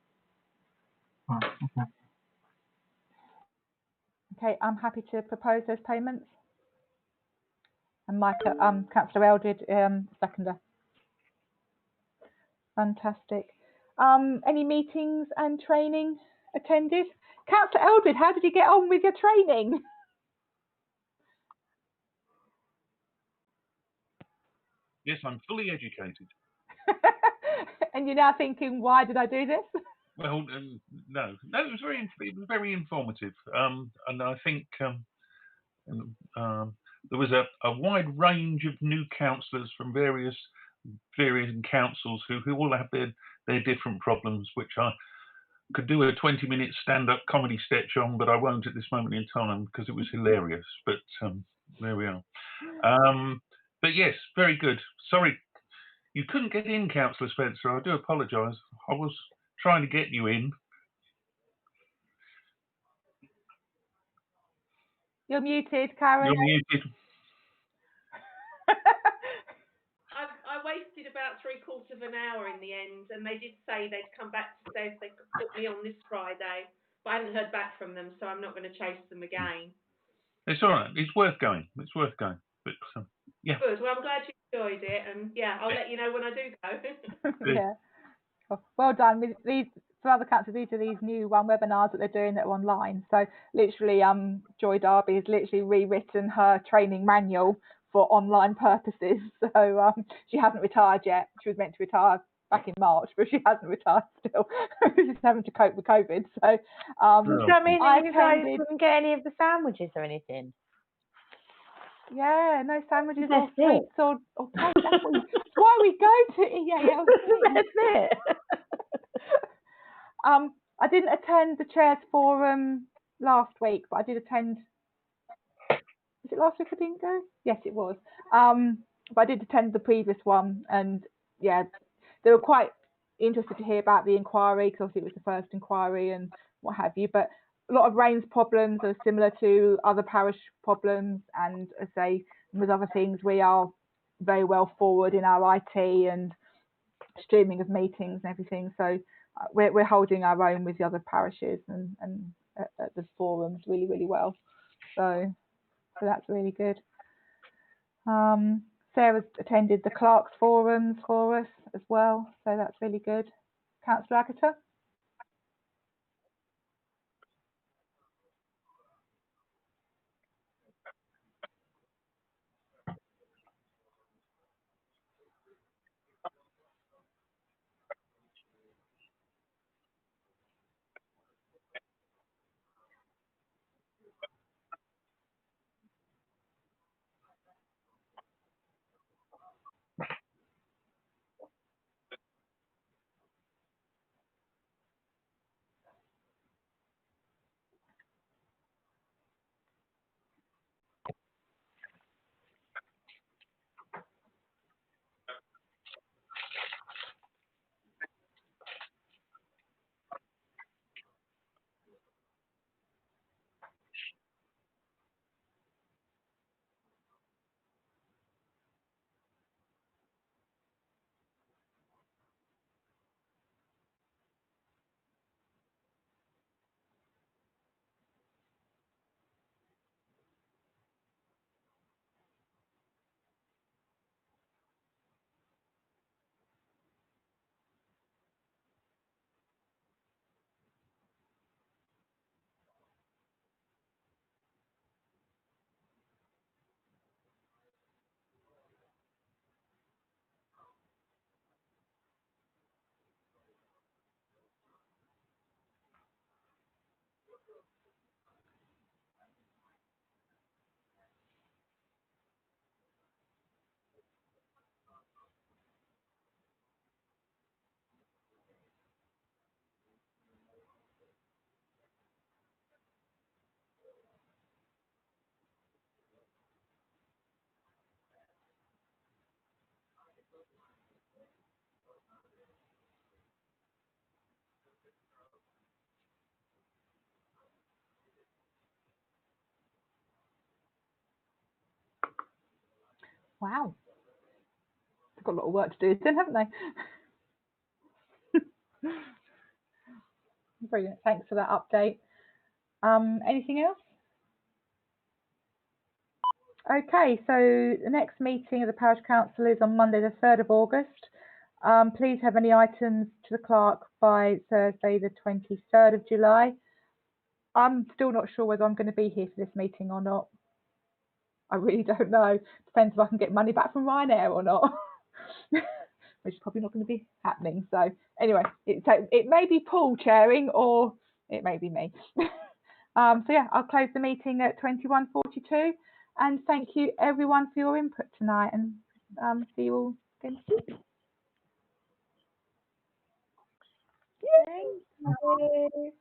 Okay. Okay, I'm happy to propose those payments. And Councillor Eldred, seconder. Fantastic. Any meetings and training attended? Councillor Eldred, how did you get on with your training? Yes, I'm fully educated. And you're now thinking, why did I do this? Well, no, it was very informative, and I think there was a wide range of new councillors from various councils who all have their different problems, which I could do a 20-minute stand-up comedy sketch on, but I won't at this moment in time because it was hilarious. But there we are. But yes, very good. Sorry, you couldn't get in, Councillor Spencer. I do apologise. I was trying to get you in. You're muted, Karen. You're muted. I wasted about 3/4 of an hour in the end, and they did say they'd come back to say if they could put me on this Friday, but I haven't heard back from them, so I'm not going to chase them again. It's all right. It's worth going. It's worth going. But yeah. Good. Well, I'm glad you enjoyed it, and yeah, I'll let you know when I do go. Yeah. Well done. With these, for other councils, these are these new webinars that they're doing that are online. So literally, Joy Darby has literally rewritten her training manual for online purposes. So she hasn't retired yet. She was meant to retire back in March, but she hasn't retired still. She's having to cope with COVID. So does that mean that you guys attended... couldn't get any of the sandwiches or anything? Yeah, no sandwiches That's or sweets or cake. That's why we go to EALC. I didn't attend the Chairs Forum last week, but I did attend. Was it last week I didn't go? Yes, it was. But I did attend the previous one, and yeah, they were quite interested to hear about the inquiry because obviously it was the first inquiry and what have you. But a lot of Rayne's problems are similar to other parish problems, and as I say, with other things, we are very well forward in our IT and streaming of meetings and everything. So we're holding our own with the other parishes and at the forums really, really well. So that's really good. Sarah's attended the Clerks forums for us as well, so that's really good. Councillor Agatha? Wow. They've got a lot of work to do then, haven't they? Brilliant. Thanks for that update. Anything else? Okay, so the next meeting of the Parish Council is on Monday the 3rd of August. Please have any items to the clerk by Thursday the 23rd of July. I'm still not sure whether I'm going to be here for this meeting or not. I really don't know. Depends if I can get money back from Ryanair or not, which is probably not going to be happening. So anyway, it may be Paul chairing or it may be me. So yeah, I'll close the meeting at 21:42, and thank you everyone for your input tonight, and see you all again soon. Thank you.